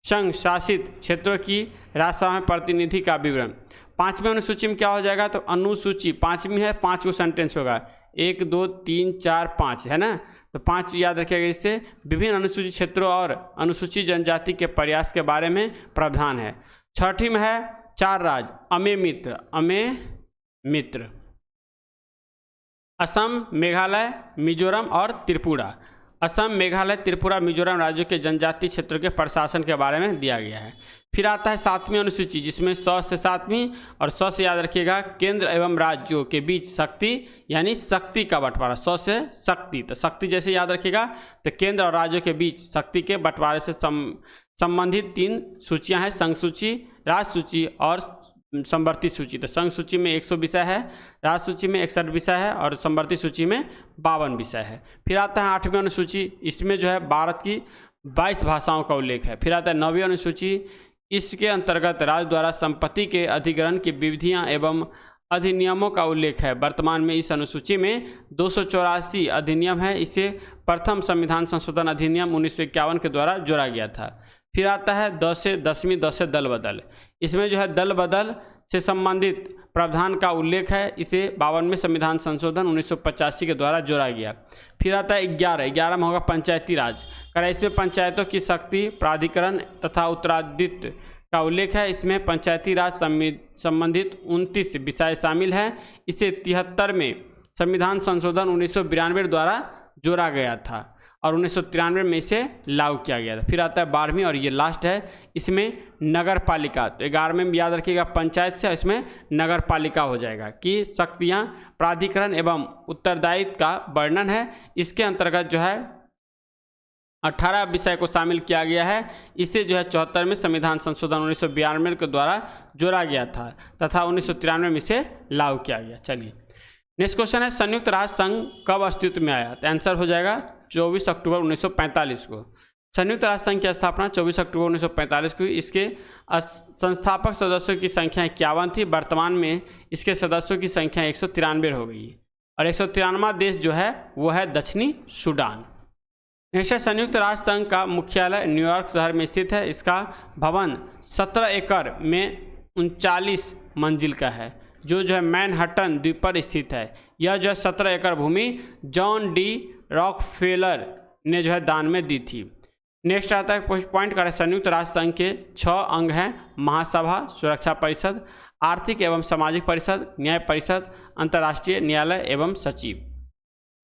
संघ शासित क्षेत्रों की राज्यसभा में प्रतिनिधि का विवरण। 5वीं अनुसूची में क्या हो जाएगा? तो अनुसूची 5वीं है, 5 को सेंटेंस होगा, 1 2 3 4 5 है ना, तो 5 याद रखिएगा। इससे विभिन्न अनुसूचित क्षेत्रों और अनुसूचित जनजाति के प्रयास के बारे में प्रावधान है। 6ठी में है 4 राज्य अमे मित्र असम, मेघालय, मिजोरम और त्रिपुरा। असम, मेघालय, त्रिपुरा, मिजोरम राज्यों के जनजातीय क्षेत्रों के प्रशासन के बारे में दिया गया है। फिर आता है 7वीं अनुसूची, जिसमें 100 से 7वीं और 100 से याद रखिएगा केंद्र एवं राज्यों के बीच शक्ति यानी शक्ति का बंटवारा। 100 से शक्ति, तो शक्ति जैसे याद रखिएगा तो केंद्र और राज्यों के बीच शक्ति के बंटवारे से संबंधित 3 सूचियां हैं, संघ सूची, राज्य सूची और संवर्ती सूची। तो संघ सूची में 100 विषय है, राज्य सूची में 61 विषय है और संवर्ती सूची में 52 विषय है। फिर आता है 8वीं अनुसूची, इसमें जो है भारत की 22 भाषाओं का उल्लेख है। फिर आता है 9वीं अनुसूची, इसके अंतर्गत राज्य द्वारा संपत्ति के अधिग्रहण की विधियां एवं अधिनियमों का उल्लेख है। वर्तमान में इस अनुसूची में 284 अधिनियम है। इसे प्रथम संविधान संशोधन अधिनियम 1951 के द्वारा जोड़ा गया था। फिर आता है 10 से 10वीं 10 से दल बदल, इसमें जो है दल बदल से संबंधित प्रावधान का उल्लेख है। इसे 52वें संविधान संशोधन 1985 के द्वारा जोड़ा गया। फिर आता है 11 में होगा पंचायती राज, इसमें पंचायतों की शक्ति, प्राधिकरण तथा उत्तराधित्व का उल्लेख है। इसमें पंचायती राज संबंधित 29 विषय शामिल हैं। इसे 73 में संविधान संशोधन 1992 द्वारा जोड़ा गया था और 1993 में इसे लागू किया गया था। फिर आता है 12वीं और ये लास्ट है, इसमें नगर पालिका। तो 11वें में याद रखिएगा पंचायत से, इसमें नगर पालिका हो जाएगा कि शक्तियाँ, प्राधिकरण एवं उत्तरदायित्व का वर्णन है। इसके अंतर्गत जो है 18 विषय को शामिल किया गया है। इसे जो है 74वें संविधान संशोधन 1992 के द्वारा जोड़ा गया था तथा 1993 में इसे लागू किया गया। चलिए नेक्स्ट क्वेश्चन है, संयुक्त राष्ट्र संघ कब अस्तित्व में आया? तो आंसर हो जाएगा 24 अक्टूबर 1945 को। संयुक्त राष्ट्र संघ की स्थापना 24 अक्टूबर 1945 को। इसके संस्थापक सदस्यों की संख्या 51 थी। वर्तमान में इसके सदस्यों की संख्या 193 हो गई और 193वां देश जो है वो है दक्षिणी सूडान। नेक्स्ट है, संयुक्त राष्ट्र संघ का मुख्यालय न्यूयॉर्क शहर में स्थित है। इसका भवन 17 एकड़ में 39 मंजिल का है, जो है मैनहट्टन द्वीप पर स्थित है। यह जो है 17 एकड़ भूमि जॉन डी रॉकफेलर ने जो है दान में दी थी। नेक्स्ट आता है पॉइंट करें, संयुक्त राष्ट्र संघ के 6 अंग हैं, महासभा, सुरक्षा परिषद, आर्थिक एवं सामाजिक परिषद, न्याय परिषद, अंतर्राष्ट्रीय न्यायालय एवं सचिव।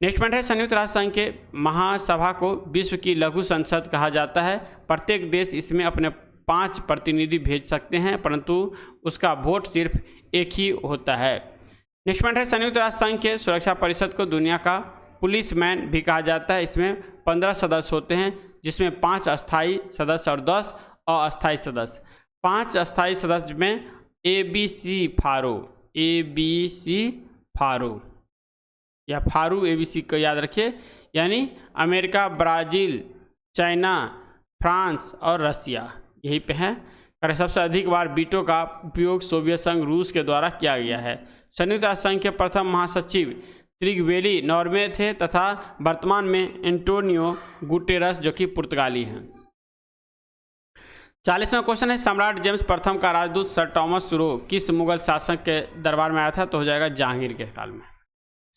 नेक्स्ट पॉइंट है, संयुक्त राष्ट्र संघ के महासभा को विश्व की लघु संसद कहा जाता है। प्रत्येक देश इसमें अपने 5 प्रतिनिधि भेज सकते हैं, परंतु उसका वोट सिर्फ एक ही होता है। नेक्स्ट पॉइंट है, संयुक्त राष्ट्र संघ के सुरक्षा परिषद को दुनिया का पुलिस मैन भी कहा जाता है। इसमें 15 सदस्य होते हैं, जिसमें 5 अस्थायी सदस्य और 10 अस्थायी सदस्य। 5 अस्थायी सदस्य में ABC फारो या फारू ABC को याद रखिए, यानी अमेरिका, ब्राज़ील, चाइना, फ्रांस और रसिया यहीं पे हैं। और सबसे अधिक बार वीटो का उपयोग सोवियत संघ रूस के द्वारा किया गया है। संयुक्त राष्ट्र संघ के प्रथम महासचिव त्रिगवेली नॉर्वे थे तथा वर्तमान में एंटोनियो गुटेरस जो कि पुर्तगाली हैं। 40वां क्वेश्चन है, सम्राट जेम्स प्रथम का राजदूत सर टॉमस रो किस मुगल शासक के दरबार में आया था? तो हो जाएगा जहांगीर के काल में।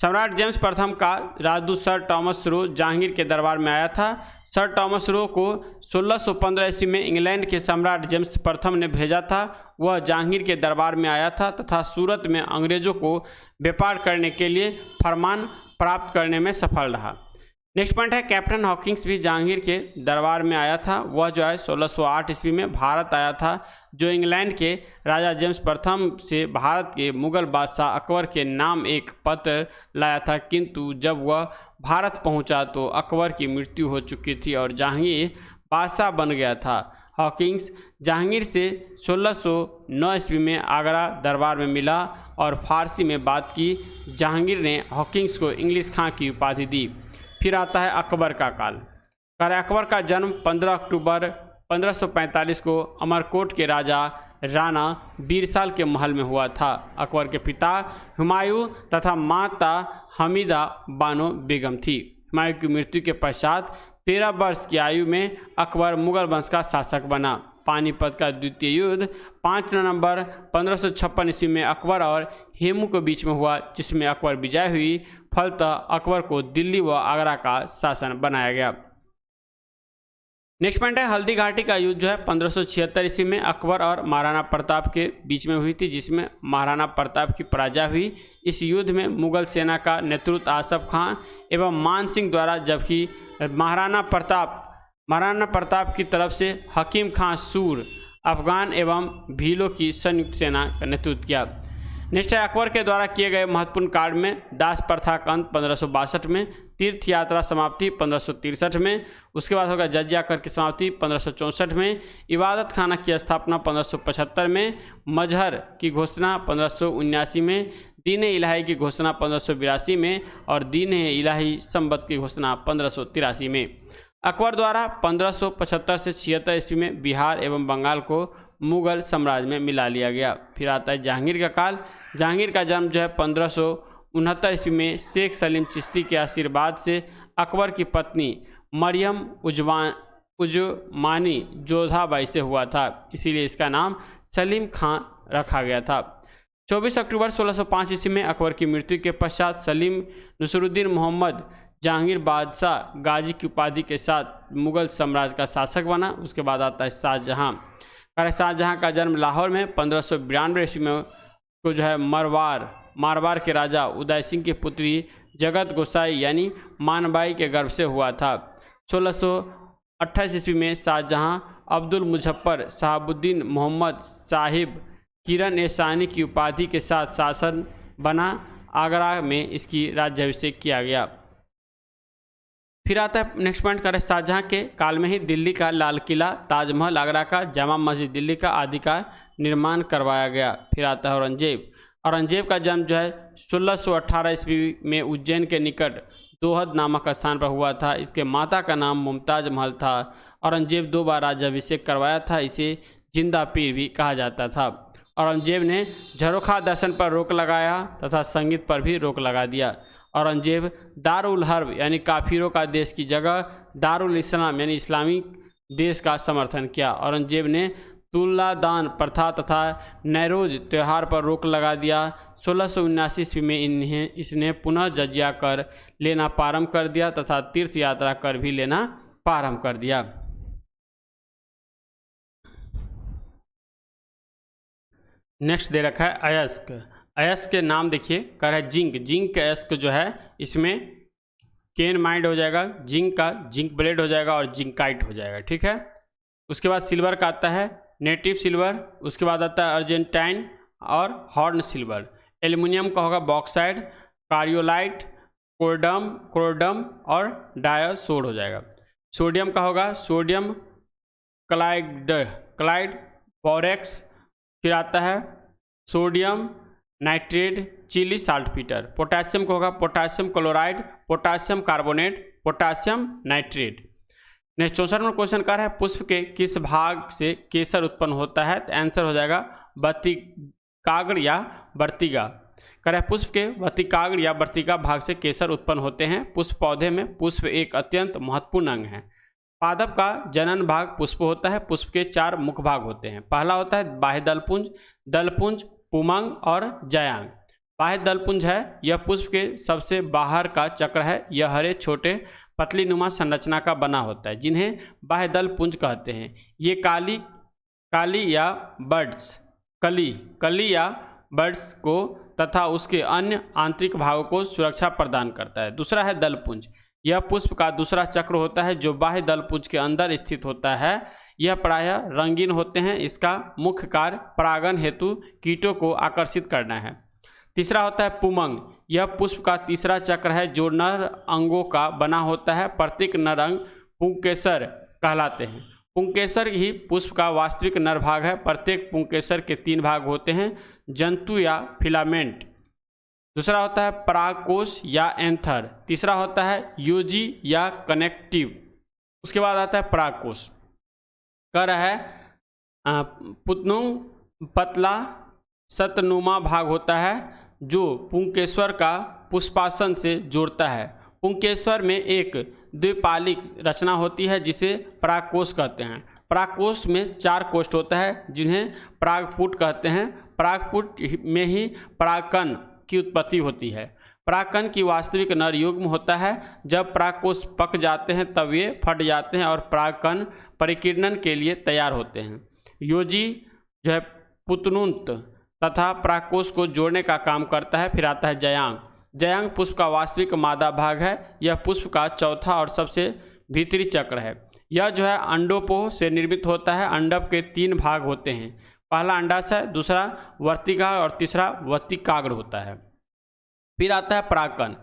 सम्राट जेम्स प्रथम का राजदूत सर टॉमस रो जहांगीर के दरबार में आया था। सर टॉमस रो को 1615 ईस्वी में इंग्लैंड के सम्राट जेम्स प्रथम ने भेजा था। वह जहांगीर के दरबार में आया था तथा सूरत में अंग्रेजों को व्यापार करने के लिए फरमान प्राप्त करने में सफल रहा। नेक्स्ट पॉइंट है, कैप्टन हॉकिंस भी जहांगीर के दरबार में आया था। वह जो है 1608 ईस्वी में भारत आया था, जो इंग्लैंड के राजा जेम्स प्रथम से भारत के मुगल बादशाह अकबर के नाम एक पत्र लाया था, किंतु जब वह भारत पहुंचा तो अकबर की मृत्यु हो चुकी थी और जहांगीर बादशाह बन गया था। हॉकिंस जहांगीर से 1609 ईस्वी में आगरा दरबार में मिला और फारसी में बात की। जहांगीर ने हॉकिंस को इंग्लिश खां की उपाधि दी। फिर आता है अकबर का काल। अकबर का जन्म 15 अक्टूबर 1545 को अमरकोट के राजा राणा बीरसाल के महल में हुआ था। अकबर के पिता हुमायूं तथा माता हमीदा बानो बेगम थी। हुमायूं की मृत्यु के पश्चात 13 वर्ष की आयु में अकबर मुगल वंश का शासक बना। पानीपत का द्वितीय युद्ध 5 नवंबर 1556 ईस्वी में अकबर और हेमू के बीच में हुआ, जिसमें अकबर विजय हुई। फलतः अकबर को दिल्ली व आगरा का शासन बनाया गया। नेक्स्ट पॉइंट है हल्दी घाटी का युद्ध जो है 1576 ईस्वी में अकबर और महाराणा प्रताप के बीच में हुई थी, जिसमें महाराणा प्रताप की पराजय हुई। इस युद्ध में मुगल सेना का नेतृत्व आसफ खां एवं मान सिंह द्वारा, जबकि महाराणा प्रताप की तरफ से हकीम खां सूर, अफगान एवं भीलों की संयुक्त सेना का नेतृत्व किया। नेक्स्ट है अकबर के द्वारा किए गए महत्वपूर्ण कार्य में दास प्रथा का अंत 1562 में, तीर्थ यात्रा समाप्ति 1563 में, उसके बाद होगा जजिया कर की समाप्ति 1564 में, इबादत खाना की स्थापना 1575 में, मजहर की घोषणा 1579 में, दीन इलाही की घोषणा 1582 में और दीन इलाही संबत की घोषणा 1583 में। अकबर द्वारा 1575 से 76 ईस्वी में बिहार एवं बंगाल को मुगल साम्राज्य में मिला लिया गया। फिर आता है जहांगीर का काल। जहांगीर का जन्म जो है 1569 ईस्वी में शेख सलीम चिश्ती के आशीर्वाद से अकबर की पत्नी मरियम उजमानी जोधाबाई से हुआ था, इसीलिए इसका नाम सलीम खां रखा गया था। 24 अक्टूबर 1605 ईस्वी में अकबर की मृत्यु के पश्चात सलीम नसरुद्दीन मोहम्मद जहांगीर बादशाह गाजी की उपाधि के साथ मुगल साम्राज्य का शासक बना। उसके बाद आता है शाहजहां। शाहजहां का जन्म लाहौर में 1592 ईस्वी में को जो है मारवार के राजा उदय सिंह की पुत्री जगत गोसाई यानी मानबाई के गर्भ से हुआ था। 1628 ईस्वी में शाहजहां अब्दुल मुजफ्फर शहाबुद्दीन मोहम्मद साहिब किरण ए सानी की उपाधि के साथ शासन बना। आगरा में इसकी राज्याभिषेक किया गया। फिर आता है नेक्स्ट पॉइंट करें शाहजहां के काल में ही दिल्ली का लाल किला, ताजमहल आगरा का, जामा मस्जिद दिल्ली का आदि का निर्माण करवाया गया। फिर आता है औरंगजेब का जन्म जो है 1618 ईस्वी में उज्जैन के निकट दोहद नामक स्थान पर हुआ था। इसके माता का नाम मुमताज महल था। औरंगजेब 2 बार राज्याभिषेक करवाया था, इसे जिंदा पीर भी कहा जाता था। औरंगजेब ने झरोखा दर्शन पर रोक लगाया तथा संगीत पर भी रोक लगा दिया। औरंगजेब दारुल हर्ब यानी काफिरों का देश की जगह दारुल इस्लाम यानी इस्लामी देश का समर्थन किया। औरंगजेब ने तुलादान प्रथा तथा नैरोज त्यौहार पर रोक लगा दिया। 1679 ईस्वी में इसने पुनः जजिया कर लेना प्रारंभ कर दिया तथा तीर्थ यात्रा कर भी लेना प्रारंभ कर दिया। नेक्स्ट दे रखा है अयस्क। अयस्क के नाम देखिए कर है जिंक का अयस्क जो है इसमें केन माइंड हो जाएगा, जिंक का जिंक ब्लेड हो जाएगा और जिंकाइट हो जाएगा, ठीक है। उसके बाद सिल्वर का आता है नेटिव सिल्वर, उसके बाद आता है अर्जेंटाइन और हॉर्न सिल्वर। एल्युमिनियम का होगा बॉक्साइड, कारियोलाइट, कोरडम और डायोसोड हो जाएगा। सोडियम का होगा सोडियम क्लाइड बोरेक्स। फिर आता है sodium nitrate, Chile saltpetre. Potassium का होगा potassium chloride, potassium carbonate, potassium nitrate. Next 64 number question कर है पुष्प के किस भाग से केसर उत्पन्न होता है? तो आंसर हो जाएगा वर्तिकाग्र या वर्तिका। कर है पुष्प के वर्तिकाग्र या वर्तिका भाग से केसर उत्पन्न होते हैं। पुष्प पौधे में पुष्प एक अत्यंत महत्वपूर्ण अंग है। पादप का जनन भाग पुष्प होता है। पुष्प के 4 मुख्य भाग होते हैं। पहला होता है बाह्य दलपुंज, पुमंग और जयांग। बाह्य दलपुंज है यह पुष्प के सबसे बाहर का चक्र है। यह हरे छोटे पतली नुमा संरचना का बना होता है जिन्हें बाह्य दलपुंज कहते हैं। ये कली या बर्ड्स को तथा उसके अन्य आंतरिक भागों को सुरक्षा प्रदान करता है। दूसरा है दलपुंज। यह पुष्प का दूसरा चक्र होता है जो बाह्य दलपुंज के अंदर स्थित होता है। यह प्रायः रंगीन होते हैं। इसका मुख्य कार्य परागण हेतु कीटों को आकर्षित करना है। तीसरा होता है पुमंग। यह पुष्प का तीसरा चक्र है जो नर अंगों का बना होता है। प्रत्येक नर अंग पुंकेसर कहलाते हैं। पुंकेसर ही पुष्प का वास्तविक नर भाग है। प्रत्येक पुंकेसर के 3 भाग होते हैं, जंतु या फिलामेंट। दूसरा होता है परागकोश या एंथर। तीसरा होता है योजी या कनेक्टिव। उसके बाद आता है परागकोश। कर है पुतनुंग पतला सतनुमा भाग होता है जो पुंकेश्वर का पुष्पासन से जोड़ता है। पुंकेश्वर में एक द्विपालिक रचना होती है जिसे परागकोश कहते हैं। परागकोश में 4 कोष्ठ होता है जिन्हें परागपुट कहते हैं। परागपुट में ही परागकण की उत्पत्ति होती है। परागकण की वास्तविक नर युग्म होता है। जब परागकोश पक जाते हैं तब ये फट जाते हैं और परागकण परिकीर्णन के लिए तैयार होते हैं। योजी जो है पुतनुत तथा परागकोश को जोड़ने का काम करता है। फिर आता है जयांग। जयांग पुष्प का वास्तविक मादा भाग है। यह पुष्प का चौथा और सबसे भीतरी चक्र है। यह जो है अंडोपोह से निर्मित होता है। अंडक के 3 भाग होते हैं। पहला अंडाशय, दूसरा वर्तिकाग्र और तीसरा वर्तिकाग्र होता है। फिर आता है परागकण।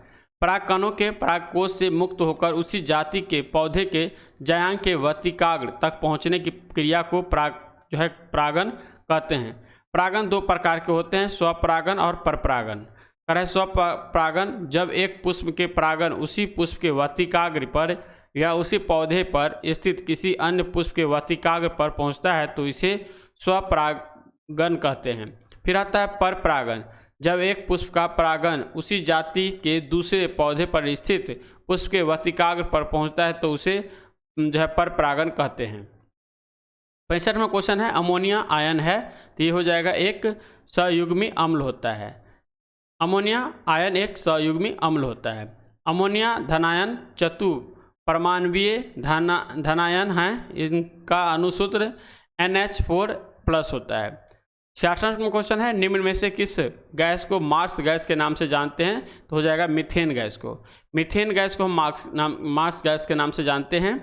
परागकणों के परागकोश से मुक्त होकर उसी जाति के पौधे के जयांग के वर्तिकाग्र तक पहुंचने की क्रिया को परागन कहते हैं। परागन 2 प्रकार के होते हैं, स्वपरागन और परपरागन। स्वपरागन जब एक पुष्प के परागन उसी पुष्प के वर्तिकाग्र पर या उसी पौधे पर स्थित किसी अन्य पुष्प के वर्तिकाग्र पर पहुंचता है तो इसे स्वपरागन कहते हैं। फिर आता है परपरागन। जब एक पुष्प का परागन उसी जाति के दूसरे पौधे पर स्थित पुष्प के वर्तिकाग्र पर पहुंचता है तो उसे जो है परपरागन कहते हैं। 65वां क्वेश्चन है अमोनिया आयन है, तो ये हो जाएगा एक सहयुग्मी अम्ल होता है। अमोनिया आयन एक सहयुग्मी अम्ल होता है। अमोनिया धनायन चतु परमाणवीय धनायन है। इनका अनुसूत्र NH4+ होता है। 66वां क्वेश्चन है निम्न में से किस गैस को मार्क्स गैस के नाम से जानते हैं, तो हो जाएगा मीथेन गैस को। मीथेन गैस को हम मार्क्स गैस के नाम से जानते हैं।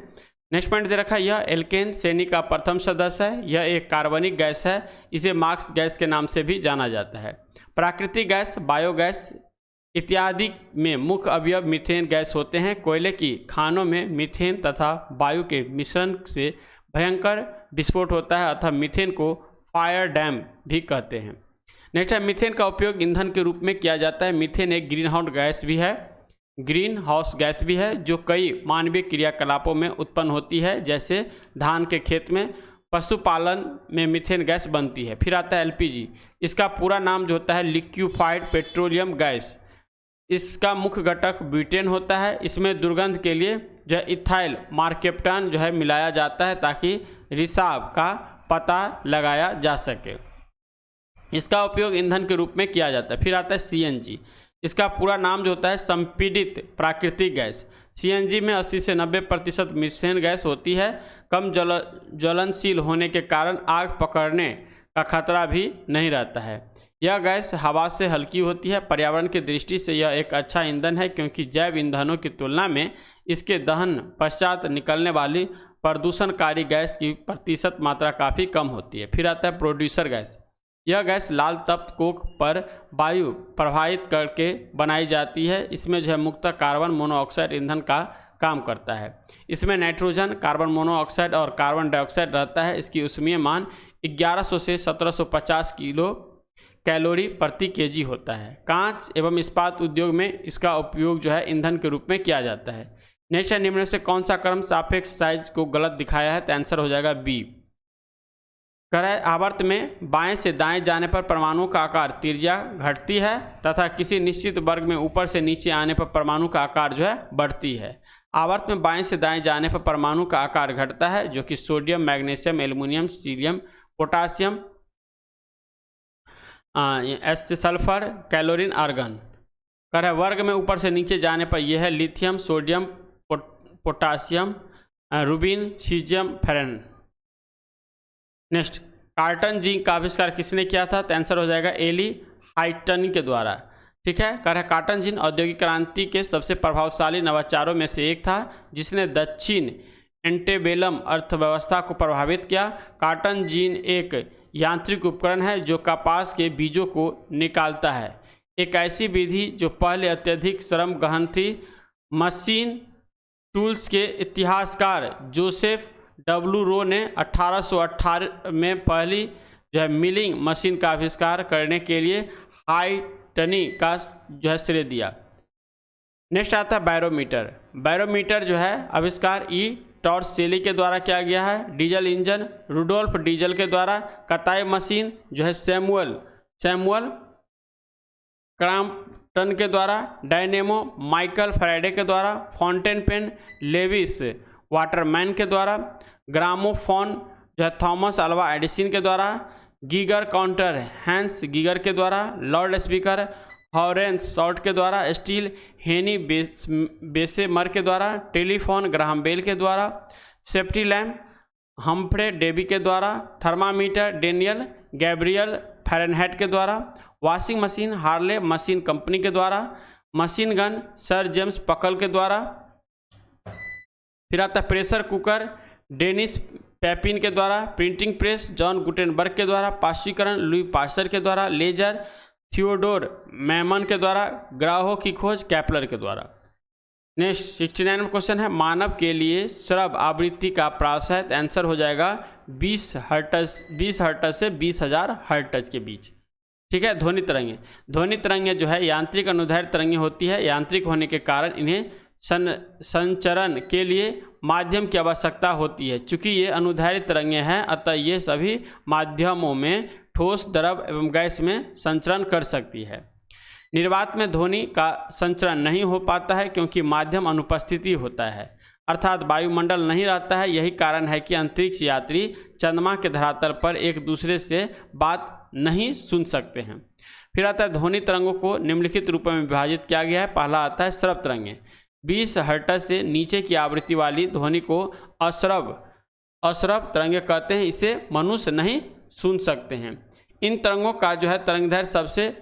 नेक्स्ट पॉइंट दे रखा है यह एल्केन श्रेणी का प्रथम सदस्य है। यह एक कार्बनिक गैस है। इसे मार्क्स गैस के नाम से भी जाना जाता है। प्राकृतिक गैस, बायोगैस इत्यादि में मुख्य अवयव मीथेन गैस होते हैं। कोयले की खानों में मीथेन तथा वायु के मिश्रण से भयंकर विस्फोट होता है अतः मीथेन को फायर डैम भी कहते हैं। नेक्स्ट है मीथेन का उपयोग ईंधन के रूप में किया जाता है। मीथेन एक ग्रीन हाउस गैस भी है जो कई मानवीय क्रियाकलापों में उत्पन्न होती है, जैसे धान के खेत में, पशुपालन में मीथेन गैस बनती है। फिर आता है LPG। इसका पूरा नाम जो होता है लिक्विफाइड पेट्रोलियम गैस। इसका मुख्य घटक ब्यूटेन होता है। इसमें दुर्गंध के लिए जो है इथाइल मार्केप्टान जो है मिलाया जाता है ताकि रिसाव का पता लगाया जा सके। इसका उपयोग ईंधन के रूप में किया जाता है। फिर आता है CNG। इसका पूरा नाम जो होता है संपीड़ित प्राकृतिक गैस। CNG में 80 से 90% मीथेन गैस होती है। कम ज्वलनशील होने के कारण आग पकड़ने का खतरा भी नहीं रहता है। यह गैस हवा से हल्की होती है। पर्यावरण की दृष्टि से यह एक अच्छा ईंधन है क्योंकि जैव ईंधनों की तुलना में इसके दहन पश्चात निकलने वाली प्रदूषणकारी गैस की प्रतिशत मात्रा काफ़ी कम होती है। फिर आता है प्रोड्यूसर गैस। यह गैस लाल तप्त कोक पर वायु प्रवाहित करके बनाई जाती है। इसमें जो है मुख्यतः कार्बन मोनोऑक्साइड ईंधन का काम करता है। इसमें नाइट्रोजन, कार्बन मोनोऑक्साइड और कार्बन डाइऑक्साइड रहता है। इसकी ऊष्मीय मान 1100 से 1750 किलो कैलोरी प्रति kg होता है। कांच एवं इस्पात उद्योग में इसका उपयोग जो है ईंधन के रूप में किया जाता है। नेक्स्ट है निम्न में से कौन सा क्रम सापेक्ष साइज को गलत दिखाया है, तो आंसर हो जाएगा B। कह रहा है आवर्त में बाएं से दाएं जाने पर परमाणु का आकार त्रिज्या घटती है तथा किसी निश्चित वर्ग में ऊपर से नीचे आने पर परमाणु का आकार जो है बढ़ती है। आवर्त में बाएं से दाएं जाने पर परमाणु का आकार घटता है जो कि sodium, magnesium, aluminium, cerium, potassium, S sulphur, chlorine, argon. कह रहा है वर्ग में ऊपर से नीचे जाने पर यह है lithium, sodium, potassium, rubidium, caesium, francium. Next कार्टन जिंक का आविष्कार किसने किया था, तो आंसर हो जाएगा एली हाइटन के द्वारा। ठीक है, कह रहा है कार्टन जिन औद्योगिक क्रांति के सबसे प्रभावशाली नवाचारों में से एक था जिसने दक्षिण एंटेबेलम अर्थव्यवस्था को प्रभावित किया। कार्टन जिन एक यांत्रिक उपकरण है जो कपास के बीजों को निकालता है। एक ऐसी विधि जो पहले अत्यधिक श्रम गहन थी। मशीन टूल्स के इतिहासकार जोसेफ W. रो ने 1818 में पहली जो है मिलिंग मशीन का आविष्कार करने के लिए हाइटनी का जो है श्रेय दिया। नेक्स्ट आता है बैरोमीटर। बैरोमीटर जो है आविष्कार E. टॉर्सेली के द्वारा किया गया है। डीजल इंजन रुडोल्फ डीजल के द्वारा। कताई मशीन जो है सैमुअल क्रॉम्पटन के द्वारा। डायनेमो माइकल फैराडे के द्वारा। फाउंटेन पेन लेविस वाटरमैन के द्वारा। ग्रामोफोन जो है थॉमस अल्वा एडिसन के द्वारा। गीगर काउंटर हैंस गीगर के द्वारा। लाउड स्पीकर हॉरेंस शॉर्ट के द्वारा, स्टील हेनी बेसेमर के द्वारा, टेलीफोन ग्राहम बेल के द्वारा, सेफ्टी लैम्प हम्फ्रे डेवी के द्वारा, थर्मामीटर डेनियल गैब्रियल फ़ारेनहाइट के द्वारा, washing machine Harley machine company के द्वारा, मशीन गन सर जेम्स पकल के द्वारा। फिर आता है प्रेशर कुकर डेनिस पैपिन के द्वारा, प्रिंटिंग प्रेस जॉन गुटेनबर्ग के द्वारा, पाश्चीकरण लुई पास्चर के द्वारा, लेजर थियोडोर मैमन के द्वारा, ग्राहों की खोज कैपलर के द्वारा। नेक्स्ट 69 क्वेश्चन है, मानव के लिए श्रव्य आवृत्ति का प्रासहित आंसर हो जाएगा 20 हर्ट्ज से 20,000 हर्ट्ज के बीच। ठीक है। ध्वनि तरंगें, ध्वनि तरंगें जो है यांत्रिक अनुदैर्ध्य तरंगें होती है। यांत्रिक होने के कारण इन्हें संचरण के लिए माध्यम की आवश्यकता होती है। चूंकि ये अनुदैर्ध्य तरंगें हैं, अतः ये सभी माध्यमों में ठोस, द्रव एवं गैस में संचरण कर सकती है। निर्वात में ध्वनि का संचरण नहीं हो पाता है क्योंकि माध्यम अनुपस्थिति होता है, अर्थात वायुमंडल नहीं रहता है। यही कारण है कि अंतरिक्ष यात्री चंद्रमा के धरातल पर एक दूसरे से बात नहीं सुन सकते हैं। फिर आता है ध्वनि तरंगों को निम्नलिखित रूपों में विभाजित किया गया है। पहला आता है श्रव्य तरंगें। 20 हर्ट्ज से नीचे की आवृत्ति वाली ध्वनि को अश्रव्य तरंगें कहते हैं। इसे मनुष्य नहीं सुन सकते हैं। इन तरंगों का जो है तरंगदैर्ध्य सबसे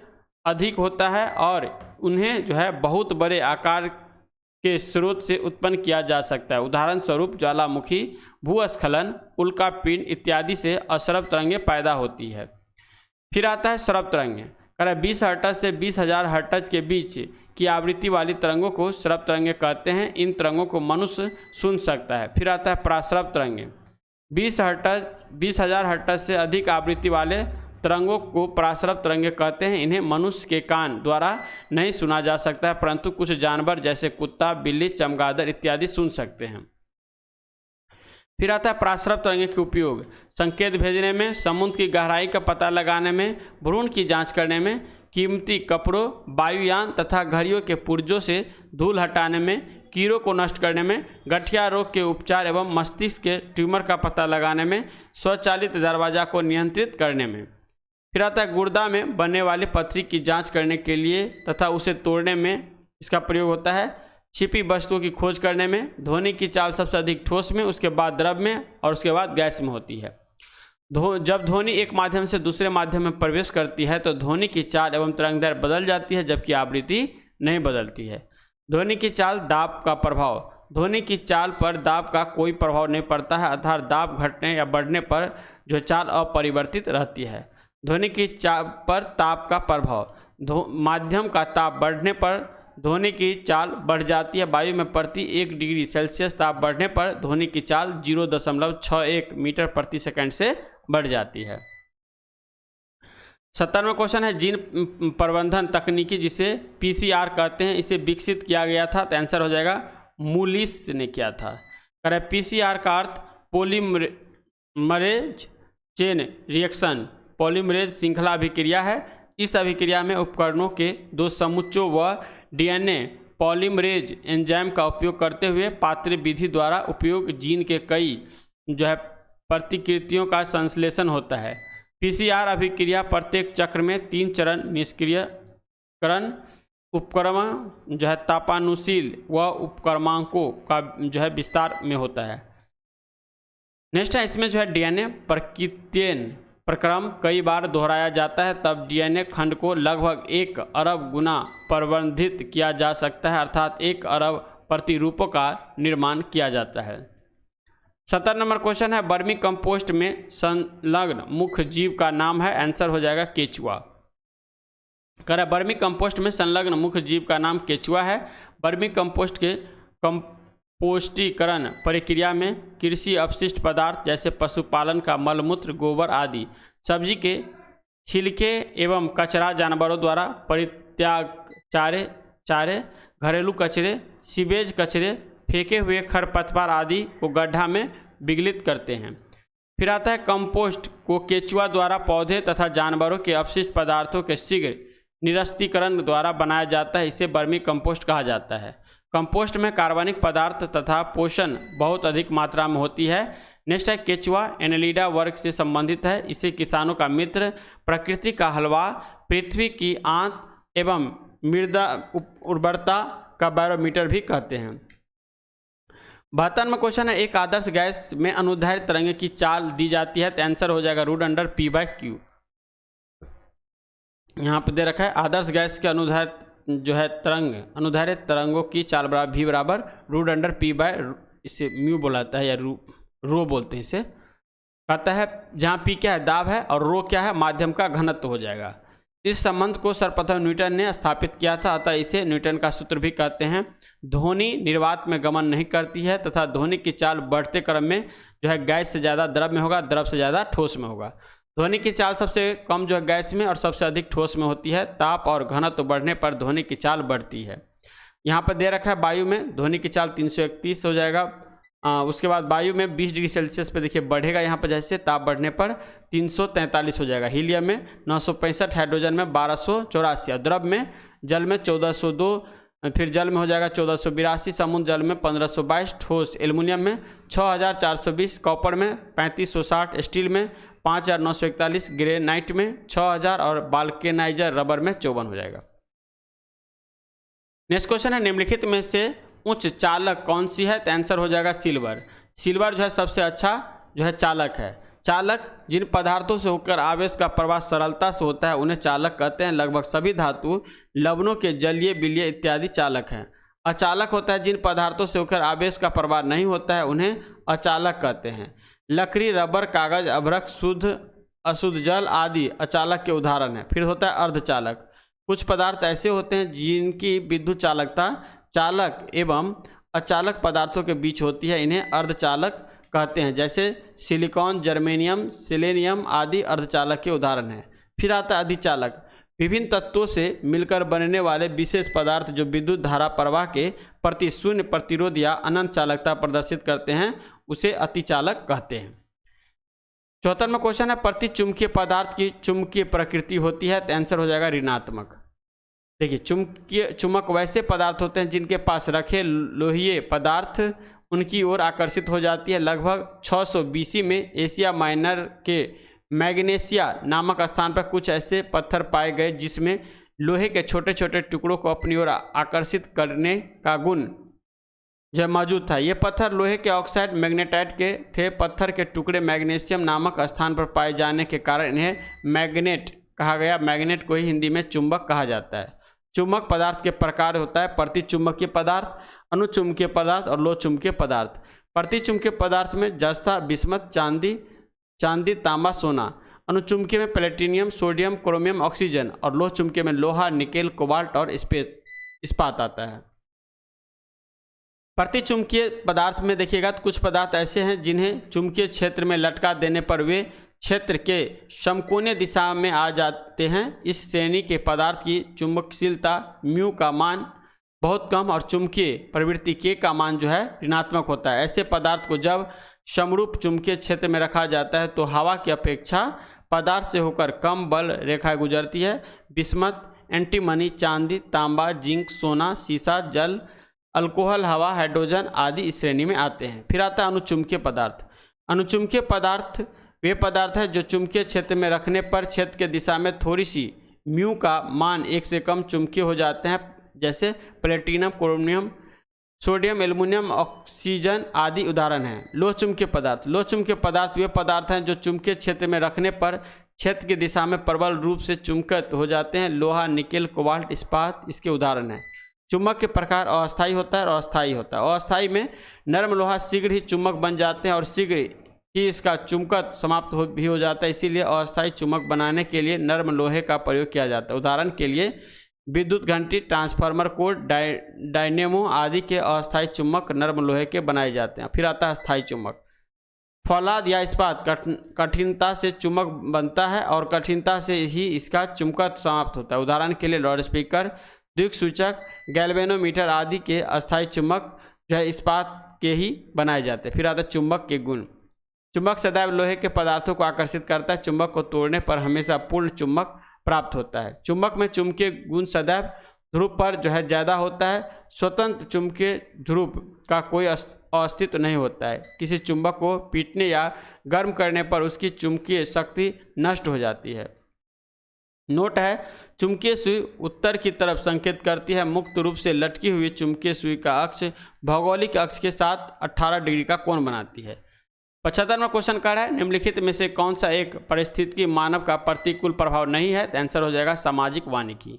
अधिक होता है और उन्हें जो है बहुत बड़े आकार के स्रोत से उत्पन्न किया जा सकता है। उदाहरण स्वरूप ज्वालामुखी, भूस्खलन, उल्कापिंड इत्यादि से अश्रव्य तरंगें पैदा होती है। फिर आता है श्रव्य तरंगें। 20 हर्ट्ज से 20,000 हर्ट्ज के बीच की आवृत्ति वाली तरंगों को श्रव्य तरंगें कहते हैं। इन तरंगों को मनुष्य सुन सकता है। फिर आता है प्राश्रव्य तरंगें। 20,000 हर्ट्ज से अधिक आवृत्ति वाले तरंगों को प्राश्रव्य तरंगें कहते हैं। इन्हें मनुष्य के कान द्वारा नहीं सुना जा सकता है, परंतु कुछ जानवर जैसे कुत्ता, बिल्ली, चमगादड़ इत्यादि सुन सकते हैं। फिर आता है प्राश्रव्य तरंगें के उपयोग। संकेत भेजने में, समुद्र की गहराई का पता लगाने में, भ्रूण की जांच करने में, कीमती कपड़ों, वायुयान तथा घड़ियों के पुर्जों से धूल हटाने में, कीड़ों को नष्ट करने में, गठिया रोग के उपचार एवं मस्तिष्क के ट्यूमर का पता लगाने में, स्वचालित दरवाजा को नियंत्रित करने में। फिर आता है गुर्दा में बनने वाली पथरी की जांच करने के लिए तथा उसे तोड़ने में इसका प्रयोग होता है। छिपी वस्तुओं की खोज करने में। ध्वनि की चाल सबसे अधिक ठोस में, उसके बाद द्रव में और उसके बाद गैस में होती है। जब ध्वनि एक माध्यम से दूसरे माध्यम में प्रवेश करती है तो ध्वनि की चाल एवं तरंगदैर्ध्य बदल जाती है, जबकि आवृत्ति नहीं बदलती है। ध्वनि की चाल, दाब का प्रभाव। ध्वनि की चाल पर दाब का कोई प्रभाव नहीं पड़ता है, अर्थात दाब घटने या बढ़ने पर जो चाल अपरिवर्तित रहती है। ध्वनि की चाल पर ताप का प्रभाव। माध्यम का ताप बढ़ने पर ध्वनि की चाल बढ़ जाती है। वायु में प्रति 1 डिग्री सेल्सियस ताप बढ़ने पर ध्वनि की चाल 0.61 मीटर प्रति सेकंड से बढ़ जाती है। 70वां क्वेश्चन है, जीन प्रबंधन तकनीकी जिसे PCR कहते हैं, इसे विकसित किया गया था। तो आंसर हो जाएगा मूलिस ने किया था। PCR का अर्थ पॉलीमरेज चेन रिएक्शन, पॉलीमरेज श्रृंखला अभिक्रिया है। इस अभिक्रिया में उपकरणों के 2 समुच्चों व DNA पॉलीमरेज एंजाइम का उपयोग करते हुए पात्र विधि द्वारा उपयोग जीन के कई जो है प्रतिकृतियों का संश्लेषण होता है। PCR अभिक्रिया प्रत्येक चक्र में 3 चरण निष्क्रियकरण, उपक्रमण जो है तापानुशील व उपक्रमांकों का जो है विस्तार में होता है। नेक्स्ट है, इसमें जो है DNA प्रकृत्यन प्रक्रम कई बार दोहराया जाता है, तब DNA खंड को लगभग 1 अरब गुना प्रबंधित किया जा सकता है, अर्थात 1 अरब प्रतिरूपों का निर्माण किया जाता है। 70 नंबर क्वेश्चन है, वर्मी कंपोस्ट में संलग्न मुख्य जीव का नाम है। आंसर हो जाएगा केचुआ। वर्मी कंपोस्ट में संलग्न मुख्य जीव का नाम केचुआ है। वर्मी कंपोस्ट के कंपोस्टीकरण प्रक्रिया में कृषि अपशिष्ट पदार्थ जैसे पशुपालन का मलमूत्र, गोबर आदि, सब्जी के छिलके एवं कचरा जानवरों द्वारा परित्याग चारे, घरेलू कचरे, सीवेज कचरे, फेंके हुए खरपतवार आदि को गड्ढा में विघटित करते हैं। फिर आता है कंपोस्ट को केचुआ द्वारा पौधे तथा जानवरों के अपशिष्ट पदार्थों के शीघ्र निरस्तीकरण द्वारा बनाया जाता है। इसे वर्मी कंपोस्ट कहा जाता है। कंपोस्ट में कार्बनिक पदार्थ तथा पोषण बहुत अधिक मात्रा में होती है। नेक्स्ट है, केचुआ एनेलिडा वर्ग से संबंधित है। इसे किसानों का मित्र, प्रकृति का हलवा, पृथ्वी की आंत एवं मृदा उर्वरता का बैरोमीटर भी कहते हैं। 72वां क्वेश्चन है, एक आदर्श गैस में अनुदैर्ध्य तरंग की चाल दी जाती है, तो आंसर हो जाएगा √P/Q। यहाँ पे दे रखा है आदर्श गैस के अनुदैर्ध्य जो है अनुदैर्ध्य तरंगों की चाल बराबर V बराबर √P/, इसे म्यू बोलाता है या रो बोलते हैं इसे। कहता है जहाँ P क्या है दाब है और रो क्या है माध्यम का घनत्व हो जाएगा। इस संबंध को सर्वप्रथम न्यूटन ने स्थापित किया था, अतः इसे न्यूटन का सूत्र भी कहते हैं। ध्वनि निर्वात में गमन नहीं करती है तथा ध्वनि की चाल बढ़ते क्रम में जो है गैस से ज़्यादा द्रव में होगा, द्रव से ज़्यादा ठोस में होगा। ध्वनि की चाल सबसे कम जो है गैस में और सबसे अधिक ठोस में होती है। ताप और घनत्व बढ़ने पर ध्वनि की चाल बढ़ती है। यहाँ पर दे रखा है वायु में ध्वनि की चाल 331 हो जाएगा। उसके बाद वायु में 20 डिग्री सेल्सियस पे देखिए बढ़ेगा, यहाँ पर जैसे ताप बढ़ने पर 343 हो जाएगा। हीलियम में 965, हाइड्रोजन में 1284 और द्रव में जल में 1402, फिर जल में हो जाएगा 1482, समुद्र जल में 1522, ठोस एल्युमिनियम में 6420, कॉपर में 3560, स्टील में 5941, ग्रेनाइट में 6000 और बाल्केनाइजर रबर में 54 हो जाएगा। नेक्स्ट क्वेश्चन है, निम्नलिखित में से उच्च चालक कौन सी है, तो आंसर हो जाएगा सिल्वर। सिल्वर जो है सबसे अच्छा जो है चालक है। चालक जिन पदार्थों से होकर आवेश का प्रवाह सरलता से होता है उन्हें चालक कहते हैं। लगभग सभी धातु, लवणों के जलीय, विलीय इत्यादि चालक हैं। अचालक होता है जिन पदार्थों से होकर आवेश का प्रवाह नहीं होता है उन्हें अचालक कहते हैं। लकड़ी, रबर, कागज, अभ्रक, शुद्ध अशुद्ध जल आदि अचालक के उदाहरण हैं। फिर होता है अर्धचालक। कुछ पदार्थ ऐसे होते हैं जिनकी विद्युत चालकता चालक एवं अचालक पदार्थों के बीच होती है, इन्हें अर्धचालक कहते हैं। जैसे सिलिकॉन, जर्मेनियम, सेलेनियम आदि अर्धचालक के उदाहरण हैं। फिर आता है अधिचालक। विभिन्न तत्वों से मिलकर बनने वाले विशेष पदार्थ जो विद्युत धारा प्रवाह के प्रति शून्य प्रतिरोध या अनंत चालकता प्रदर्शित करते हैं उसे अतिचालक कहते हैं। 74वां क्वेश्चन है, प्रति चुंबकीय पदार्थ की चुंबकीय प्रकृति होती है, तो आंसर हो जाएगा ऋणात्मक। देखिए चुंबक वैसे पदार्थ होते हैं जिनके पास रखे लोहीय पदार्थ उनकी ओर आकर्षित हो जाती है। लगभग 600 BC में एशिया माइनर के मैग्नेशिया नामक स्थान पर कुछ ऐसे पत्थर पाए गए जिसमें लोहे के छोटे छोटे टुकड़ों को अपनी ओर आकर्षित करने का गुण जो मौजूद था। ये पत्थर लोहे के ऑक्साइड मैग्नेटाइट के थे। पत्थर के टुकड़े मैग्नीशियम नामक स्थान पर पाए जाने के कारण इन्हें मैग्नेट कहा गया। मैग्नेट को ही हिंदी में चुंबक कहा जाता है। चुंबक पदार्थ के प्रकार होता है प्रतिचुंबकीय पदार्थ, अनुचुंबकीय पदार्थ और लोह चुंबकीय पदार्थ। प्रतिचुंबकीय पदार्थ में जस्ता, बिस्मत, चांदी, तांबा, सोना। अनुचुंबकीय में प्लेटिनियम, सोडियम, क्रोमियम, ऑक्सीजन और लोह चुंबकीय में लोहा, निकेल, कोबाल्ट और इस्पात आता है। प्रतिचुंबकीय पदार्थ में देखिएगा तो कुछ पदार्थ ऐसे हैं जिन्हें चुंबकीय क्षेत्र में लटका देने पर वे क्षेत्र के समकोणीय दिशा में आ जाते हैं। इस श्रेणी के पदार्थ की चुंबकशीलता म्यू का मान बहुत कम और चुंबकीय प्रवृत्ति के का मान जो है ऋणात्मक होता है। ऐसे पदार्थ को जब समरूप चुंबकीय क्षेत्र में रखा जाता है तो हवा की अपेक्षा पदार्थ से होकर कम बल रेखाएं गुजरती है। बिस्मत, एंटीमनी, चांदी, तांबा, जिंक, सोना, सीसा, जल, अल्कोहल, हवा, हाइड्रोजन आदि इस श्रेणी में आते हैं। फिर आता है अनुचुंबकीय पदार्थ। अनुचुंबकीय पदार्थ वे पदार्थ है जो चुंबकीय क्षेत्र में रखने पर क्षेत्र के दिशा में थोड़ी सी म्यू का मान 1 से कम चुंबकीय हो जाते हैं। जैसे platinum, chromium, sodium, aluminium, oxygen आदि उदाहरण हैं। लोह चुंबकीय पदार्थ। लोह चुंबकीय पदार्थ वे पदार्थ हैं जो चुंबकीय क्षेत्र में रखने पर क्षेत्र की दिशा में प्रबल रूप से चुंबकित हो जाते हैं। लोहा, निकेल, कोबाल्ट, इस्पात इसके उदाहरण हैं। चुंबक के प्रकार अस्थायी होता है और अस्थायी होता है। अस्थायी में नरम लोहा शीघ्र ही चुंबक बन जाते हैं और शीघ्र ही इसका चुंबकत्व समाप्त भी हो जाता है। इसीलिए अस्थायी चुंबक बनाने के लिए नरम लोहे का प्रयोग किया जाता है। उदाहरण के लिए विद्युत घंटी, ट्रांसफार्मर कोड, डायनेमो आदि के अस्थायी चुंबक नरम लोहे के बनाए जाते हैं। फिर आता है स्थायी चुंबक। फौलाद या इस्पात कठिनता से चुंबक बनता है और कठिनता से ही इसका चुंबकत्व समाप्त होता है। उदाहरण के लिए लाउड स्पीकर, द्विक सूचक, गैल्वेनोमीटर आदि के अस्थायी चुंबक जो है इस्पात के ही बनाए जाते हैं। फिर आता है चुंबक के गुण। चुंबक सदैव लोहे के पदार्थों को आकर्षित करता है। चुंबक को तोड़ने पर हमेशा पूर्ण चुंबक प्राप्त होता है। चुंबक में चुंबकीय गुण सदैव ध्रुव पर जो है ज़्यादा होता है। स्वतंत्र चुंबकीय ध्रुव का कोई अस्तित्व नहीं होता है। किसी चुंबक को पीटने या गर्म करने पर उसकी चुंबकीय शक्ति नष्ट हो जाती है। नोट है, चुंबकीय सुई उत्तर की तरफ संकेत करती है। मुक्त रूप से लटकी हुई चुंबकीय सुई का अक्ष भौगोलिक अक्ष के साथ 18 डिग्री का कोण बनाती है। 75वां क्वेश्चन कर है, निम्नलिखित में से कौन सा एक पारिस्थितिकी मानव का प्रतिकूल प्रभाव नहीं है? तो आंसर हो जाएगा सामाजिक वानिकी।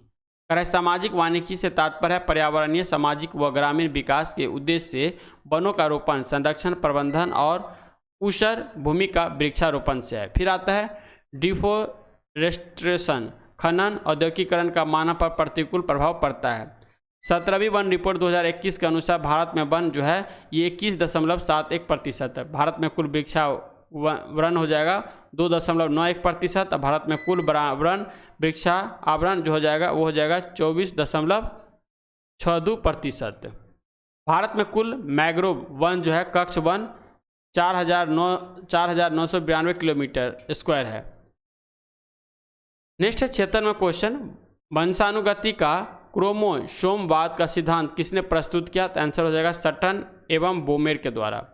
कर है सामाजिक वानिकी से तात्पर्य है पर्यावरणीय, सामाजिक व ग्रामीण विकास के उद्देश्य से वनों का रोपण, संरक्षण, प्रबंधन और ऊसर भूमि का वृक्षारोपण से है। फिर आता है डिफोरेस्टेशन, खनन, औद्योगिकरण का मानव पर प्रतिकूल प्रभाव पड़ता है। 17वीं वन रिपोर्ट 2021 के अनुसार भारत में वन जो है ये 21.71% है। भारत में कुल वृक्षावरण हो जाएगा 2.91%। भारत में कुल वृक्षावरण जो हो जाएगा वो हो जाएगा 24.62%। भारत में कुल मैंग्रोव वन जो है कक्ष वन 4,992 किलोमीटर स्क्वायर है। नेक्स्ट है 76वां क्वेश्चन, वंशानुगति का क्रोमोसोमवाद का सिद्धांत किसने प्रस्तुत किया? तो आंसर हो जाएगा सटन एवं बोमेर के द्वारा।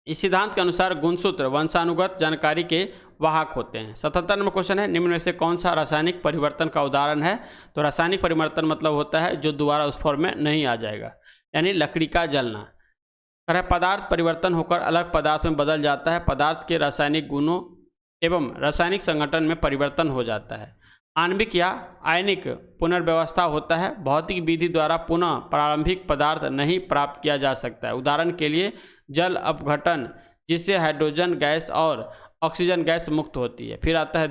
इस सिद्धांत के अनुसार गुणसूत्र वंशानुगत जानकारी के वाहक होते हैं। 77वां क्वेश्चन है, निम्न में से कौन सा रासायनिक परिवर्तन का उदाहरण है? तो रासायनिक परिवर्तन मतलब होता है जो दोबारा उस फॉर्म में नहीं आ जाएगा, यानी लकड़ी का जलना। पदार्थ परिवर्तन होकर अलग पदार्थ में बदल जाता है। पदार्थ के रासायनिक गुणों एवं रासायनिक संगठन में परिवर्तन हो जाता है। आणविक या आयनिक पुनर्व्यवस्था होता है। भौतिक विधि द्वारा पुनः प्रारंभिक पदार्थ नहीं प्राप्त किया जा सकता है। उदाहरण के लिए जल अपघटन, जिससे हाइड्रोजन गैस और ऑक्सीजन गैस मुक्त होती है। फिर आता है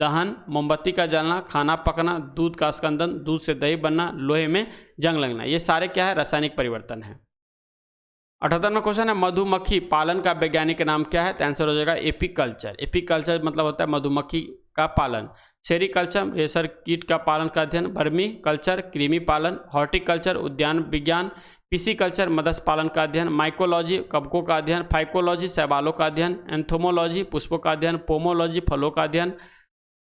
दहन, मोमबत्ती का जलना, खाना पकना, दूध का स्कंदन, दूध से दही बनना, लोहे में जंग लगना, ये सारे क्या है? रासायनिक परिवर्तन है। 78वां क्वेश्चन है, मधुमक्खी पालन का वैज्ञानिक नाम क्या है? तो आंसर हो जाएगा एपीकल्चर। एपीकल्चर मतलब होता है मधुमक्खी का पालन। सेरीकल्चर रेशर कीट का पालन का अध्ययन, वर्मी कल्चर कृमि पालन, हॉर्टिकल्चर उद्यान विज्ञान, पिसीकल्चर मत्स्य पालन का अध्ययन, माइकोलॉजी कवकों का अध्ययन, फाइकोलॉजी शैवालों का अध्ययन, एंथोमोलॉजी पुष्पों का अध्ययन, पोमोलॉजी फलों का अध्ययन,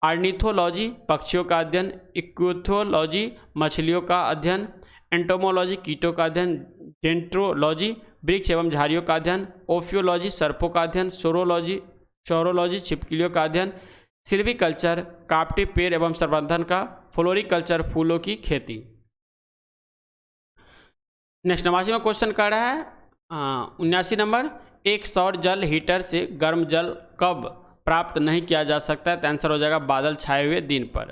आर्निथोलॉजी पक्षियों का अध्ययन, इक्विथोलॉजी मछलियों का अध्ययन, एंटोमोलॉजी कीटों का अध्ययन, डेंट्रोलॉजी वृक्ष एवं झाड़ियों का अध्ययन, ओफियोलॉजी सर्पों का अध्ययन, सोरोलॉजी छिपकलियों का अध्ययन, सिल्वीकल्चर काप्टी पेड़ एवं संवर्धन का, फ्लोरिकल्चर फूलों की खेती। नेक्स्ट 89वां क्वेश्चन कर रहा है 79 नंबर, एक सौर जल हीटर से गर्म जल कब प्राप्त नहीं किया जा सकता है? तो आंसर हो जाएगा बादल छाए हुए दिन पर।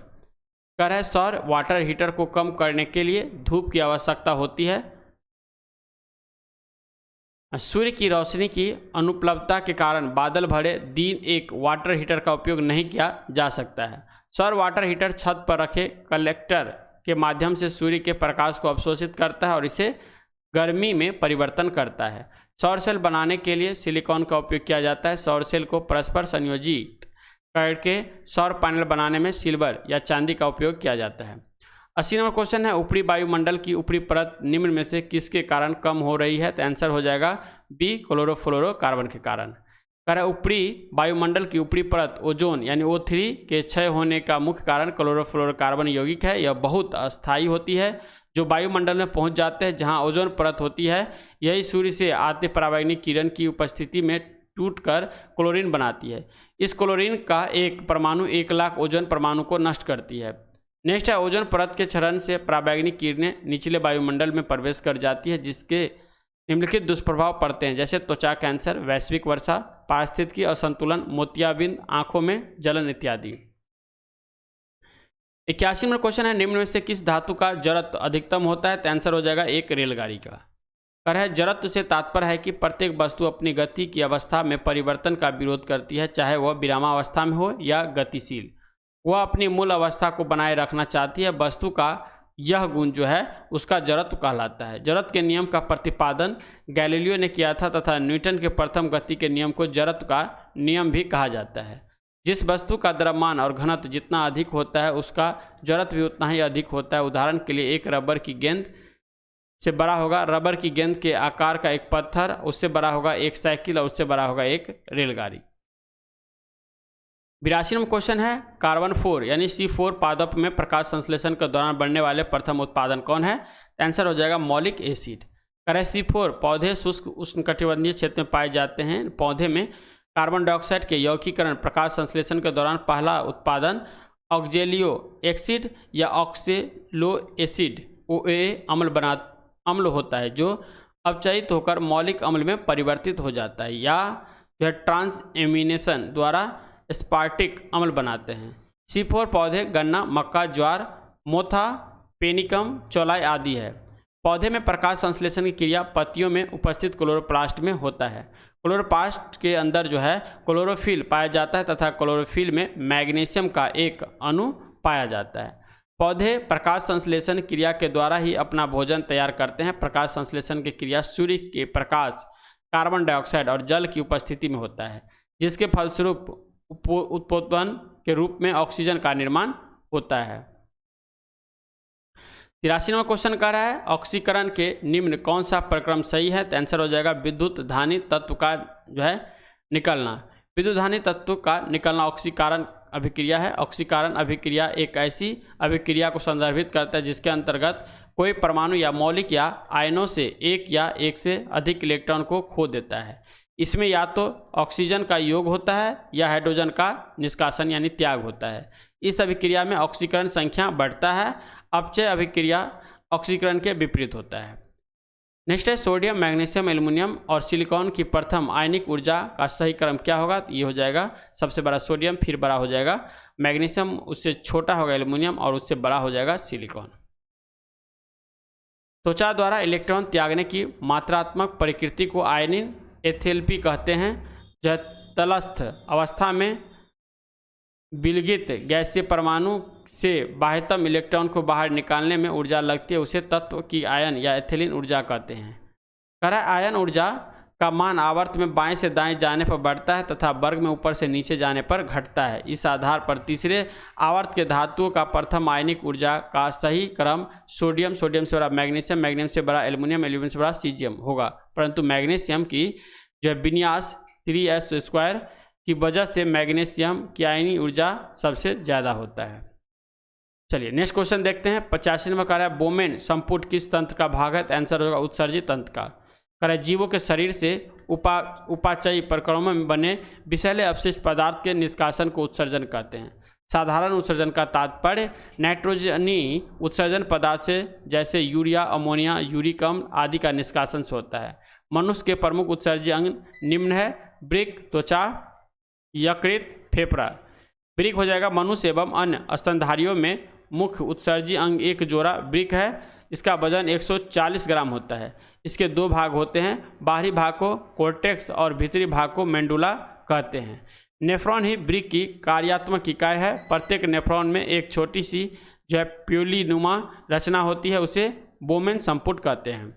कह रहा है सौर वाटर हीटर को कम करने के लिए धूप की आवश्यकता होती है। सूर्य की रोशनी की अनुपलब्धता के कारण बादल भरे दिन एक वाटर हीटर का उपयोग नहीं किया जा सकता है। सौर वाटर हीटर छत पर रखे कलेक्टर के माध्यम से सूर्य के प्रकाश को अवशोषित करता है और इसे गर्मी में परिवर्तन करता है। सौर सेल बनाने के लिए सिलिकॉन का उपयोग किया जाता है। सौर सेल को परस्पर संयोजित करके सौर पैनल बनाने में सिल्वर या चांदी का उपयोग किया जाता है। 80 नंबर क्वेश्चन है, ऊपरी वायुमंडल की ऊपरी परत निम्न में से किसके कारण कम हो रही है? तो आंसर हो जाएगा बी, क्लोरोफ्लोरोकार्बन के कारण। कह रहा है ऊपरी वायुमंडल की ऊपरी परत ओजोन यानी O3 के क्षय होने का मुख्य कारण क्लोरोफ्लोरोकार्बन यौगिक है। यह बहुत अस्थायी होती है, जो वायुमंडल में पहुंच जाते हैं। जहां ओजोन परत होती है, यही सूर्य से आते परावैंगनिक किरण की उपस्थिति में टूटकर क्लोरीन बनाती है। इस क्लोरीन का एक परमाणु 1 लाख ओजोन परमाणु को नष्ट करती है। नेक्स्ट है, ओजोन परत के क्षरण से परावैंगनिक किरणें निचले वायुमंडल में प्रवेश कर जाती है, जिसके निम्नलिखित दुष्प्रभाव पड़ते हैं, जैसे त्वचा कैंसर, वैश्विक वर्षा, पारिस्थितिकी असंतुलन, मोतियाबिंद, आंखों में जलन इत्यादि। 81 नंबर क्वेश्चन है, निम्न में से किस धातु का जड़त्व अधिकतम होता है? तो आंसर हो जाएगा एक, रेलगाड़ी का। कह रहा है जड़त्व से तात्पर्य है कि प्रत्येक वस्तु अपनी गति की अवस्था में परिवर्तन का विरोध करती है, चाहे वह विरामावस्था में हो या गतिशील। वह अपनी मूल अवस्था को बनाए रखना चाहती है। वस्तु का यह गुण जो है उसका जड़त्व कहलाता है। जड़त्व के नियम का प्रतिपादन गैलीलियो ने किया था तथा न्यूटन के प्रथम गति के नियम को जड़त्व का नियम भी कहा जाता है। जिस वस्तु का द्रव्यमान और घनत्व जितना अधिक होता है उसका जड़त्व भी उतना ही अधिक होता है। उदाहरण के लिए एक रबर की गेंद से बड़ा होगा रबर की गेंद के आकार का एक पत्थर, उससे बड़ा होगा एक साइकिल और उससे बड़ा होगा एक रेलगाड़ी। 82 नंबर क्वेश्चन है, कार्बन 4 यानी C4 पादप में प्रकाश संश्लेषण के दौरान बनने वाले प्रथम उत्पादन कौन है? आंसर हो जाएगा मौलिक एसिड। करें C4 पौधे शुष्क उष्णकटिबंधीय क्षेत्र में पाए जाते हैं। पौधे में कार्बन डाइऑक्साइड के यौगिकीकरण प्रकाश संश्लेषण के दौरान पहला उत्पादन ऑक्जेलियो एसिड या ऑक्सेलो एसिड OA अम्ल होता है जो अपचयित होकर मौलिक अम्ल में परिवर्तित हो जाता है, या जो है ट्रांसएमिनेशन द्वारा स्पार्टिक अम्ल बनाते हैं। C4 पौधे गन्ना, मक्का, ज्वार, मोथा, पेनिकम, चौलाई आदि है। पौधे में प्रकाश संश्लेषण की क्रिया पत्तियों में उपस्थित क्लोरोप्लास्ट में होता है। क्लोरोप्लास्ट के अंदर जो है क्लोरोफिल पाया जाता है तथा क्लोरोफिल में मैग्नीशियम का एक अणु पाया जाता है। पौधे प्रकाश संश्लेषण क्रिया के द्वारा ही अपना भोजन तैयार करते हैं। प्रकाश संश्लेषण की क्रिया सूर्य के प्रकाश, कार्बन डाइऑक्साइड और जल की उपस्थिति में होता है, जिसके फलस्वरूप उत्पोत्पन्न के रूप में ऑक्सीजन का निर्माण होता है। 83वां क्वेश्चन कह रहा है ऑक्सीकरण के निम्न कौन सा प्रक्रम सही है? तो आंसर हो जाएगा विद्युत धानी तत्व का जो है निकलना। विद्युत धानी तत्व का निकलना ऑक्सीकरण अभिक्रिया है। ऑक्सीकरण अभिक्रिया एक ऐसी अभिक्रिया को संदर्भित करता है जिसके अंतर्गत कोई परमाणु या मौलिक या आयनों से एक या एक से अधिक इलेक्ट्रॉन को खो देता है। इसमें या तो ऑक्सीजन का योग होता है या हाइड्रोजन का निष्कासन यानी त्याग होता है। इस अभिक्रिया में ऑक्सीकरण संख्या बढ़ता है। अपचय अभिक्रिया ऑक्सीकरण के विपरीत होता है। नेक्स्ट है सोडियम, मैग्नीशियम, एल्युमिनियम और सिलिकॉन की प्रथम आयनिक ऊर्जा का सही क्रम क्या होगा? तो ये हो जाएगा सबसे बड़ा सोडियम, फिर बड़ा हो जाएगा मैग्नीशियम, उससे छोटा होगा एल्युमिनियम और उससे बड़ा हो जाएगा सिलिकॉन। त्वचा द्वारा इलेक्ट्रॉन त्यागने की मात्रात्मक प्रकृति को आयनिक एथेल्पी कहते हैं। जो तलस्थ अवस्था में विलगित गैसीय परमाणु से बाह्यतम इलेक्ट्रॉन को बाहर निकालने में ऊर्जा लगती है, उसे तत्व की आयन या एथिलीन ऊर्जा कहते हैं। कह रहा है आयन ऊर्जा का मान आवर्त में बाएं से दाएं जाने पर बढ़ता है तथा वर्ग में ऊपर से नीचे जाने पर घटता है। इस आधार पर तीसरे आवर्त के धातुओं का प्रथम आयनिक ऊर्जा का सही क्रम सोडियम, सोडियम से बड़ा मैग्नीशियम, मैग्नीशियम से बड़ा एल्युमिनियम, एल्युमिनियम से बड़ा सीजियम होगा। परंतु मैग्नीशियम की जो विन्यास 3s² की वजह से मैग्नीशियम की आयनी ऊर्जा सबसे ज़्यादा होता है। चलिए नेक्स्ट क्वेश्चन देखते हैं। 85 नंबर कह रहा है बोमेन संपुट किस तंत्र का भाग है? तो आंसर होगा उत्सर्जित तंत्र का। कह रहा है जीवों के शरीर से उपाचयी प्रक्रमों में बने विषैले अपशिष्ट पदार्थ के निष्कासन को उत्सर्जन कहते हैं। साधारण उत्सर्जन का तात्पर्य नाइट्रोजनी उत्सर्जन पदार्थ से जैसे यूरिया, अमोनिया, यूरिक अम्ल आदि का निष्कासन से होता है। मनुष्य के प्रमुख उत्सर्जी अंग निम्न है वृक्क, त्वचा, यकृत, फेफड़ा। वृक्क हो जाएगा मनुष्य एवं अन्य स्तनधारियों में मुख्य उत्सर्जी अंग एक जोड़ा वृक्क है। इसका वजन 140 ग्राम होता है। इसके दो भाग होते हैं, बाहरी भाग को कोर्टेक्स और भीतरी भाग को मेंडुला कहते हैं। नेफ्रॉन ही वृक्क की कार्यात्मक इकाई है। प्रत्येक नेफ्रॉन में एक छोटी सी जो है प्यूलीनुमा रचना होती है, उसे बोमेन संपुट कहते हैं।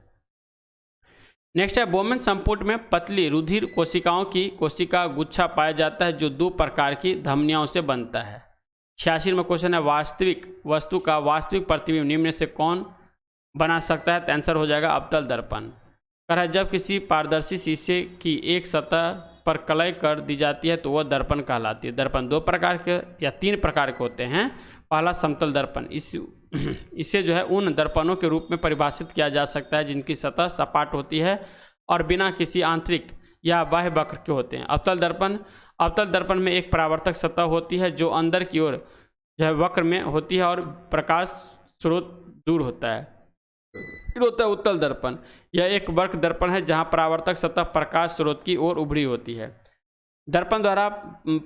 नेक्स्ट है बोमेन संपुट में पतली रुधिर कोशिकाओं की कोशिका गुच्छा पाया जाता है जो दो प्रकार की धमनियों से बनता है। 86 में क्वेश्चन है वास्तविक वस्तु का वास्तविक प्रतिबिंब निम्न से कौन बना सकता है? तो आंसर हो जाएगा अवतल दर्पण। कह रहा है जब किसी पारदर्शी शीशे की एक सतह पर कलई कर दी जाती है तो वह दर्पण कहलाती है। दर्पण दो प्रकार के या तीन प्रकार के होते हैं। पहला समतल दर्पण, इसे जो है उन दर्पणों के रूप में परिभाषित किया जा सकता है जिनकी सतह सपाट होती है और बिना किसी आंतरिक या बाह्य वक्र के होते हैं। अवतल दर्पण में एक परावर्तक सतह होती है जो अंदर की ओर जो है वक्र में होती है और प्रकाश स्रोत दूर होता है। फिर होता है उत्तल दर्पण। यह एक वक्र दर्पण है जहां परावर्तक सतह प्रकाश स्रोत की ओर उभरी होती है। दर्पण द्वारा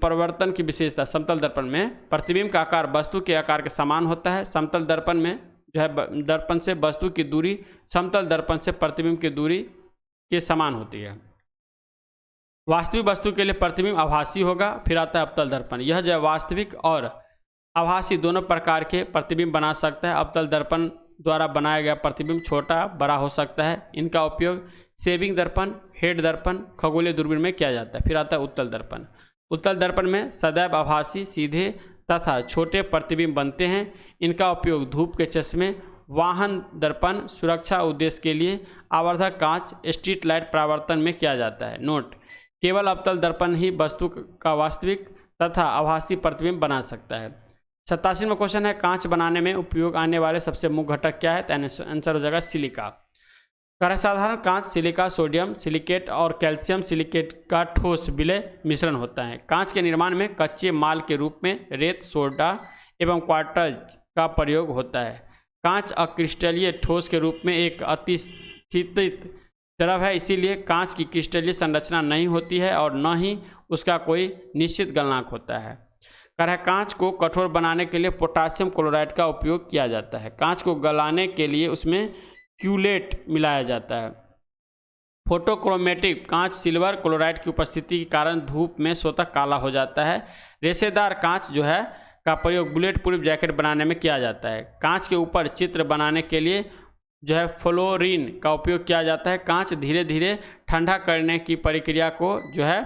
परिवर्तन की विशेषता, समतल दर्पण में प्रतिबिंब का आकार वस्तु के आकार के समान होता है। समतल दर्पण में जो है दर्पण से वस्तु की दूरी समतल दर्पण से प्रतिबिंब की दूरी के समान होती है। वास्तविक वस्तु के लिए प्रतिबिंब आभासी होगा। फिर आता है अवतल दर्पण। यह जो है वास्तविक और आभासी दोनों प्रकार के प्रतिबिंब बना सकता है। अवतल दर्पण द्वारा बनाया गया प्रतिबिंब छोटा बड़ा हो सकता है। इनका उपयोग सेविंग दर्पण, हेड दर्पण, खगोलीय दूरबीन में किया जाता है। फिर आता है उत्तल दर्पण। उत्तल दर्पण में सदैव आभासी, सीधे तथा छोटे प्रतिबिंब बनते हैं। इनका उपयोग धूप के चश्मे, वाहन दर्पण, सुरक्षा उद्देश्य के लिए, आवर्धक कांच, स्ट्रीट लाइट परावर्तन में किया जाता है। नोट, केवल अवतल दर्पण ही वस्तु का वास्तविक तथा आभासी प्रतिबिंब बना सकता है। 87 में क्वेश्चन है कांच बनाने में उपयोग आने वाले सबसे मुख्य घटक क्या है? तो आंसर हो जाएगा सिलिका। साधारण कांच सिलिका, सोडियम सिलिकेट और कैल्शियम सिलिकेट का ठोस विलय मिश्रण होता है। कांच के निर्माण में कच्चे माल के रूप में रेत, सोडा, एवं क्वार्टज का प्रयोग होता है। कांच अक्रिस्टलीय ठोस के रूप में एक अतिशीतित द्रव है, इसीलिए कांच की क्रिस्टलीय संरचना नहीं होती है और न ही उसका कोई निश्चित गलनांक होता है। कांच को कठोर बनाने के लिए पोटासियम क्लोराइड का उपयोग किया जाता है। कांच को गलाने के लिए उसमें क्यूलेट मिलाया जाता है। फोटोक्रोमेटिक कांच सिल्वर क्लोराइड की उपस्थिति के कारण धूप में स्वतः काला हो जाता है। रेशेदार कांच जो है का प्रयोग बुलेट प्रूफ जैकेट बनाने में किया जाता है। कांच के ऊपर चित्र बनाने के लिए जो है फ्लोरीन का उपयोग किया जाता है। कांच धीरे धीरे ठंडा करने की प्रक्रिया को जो है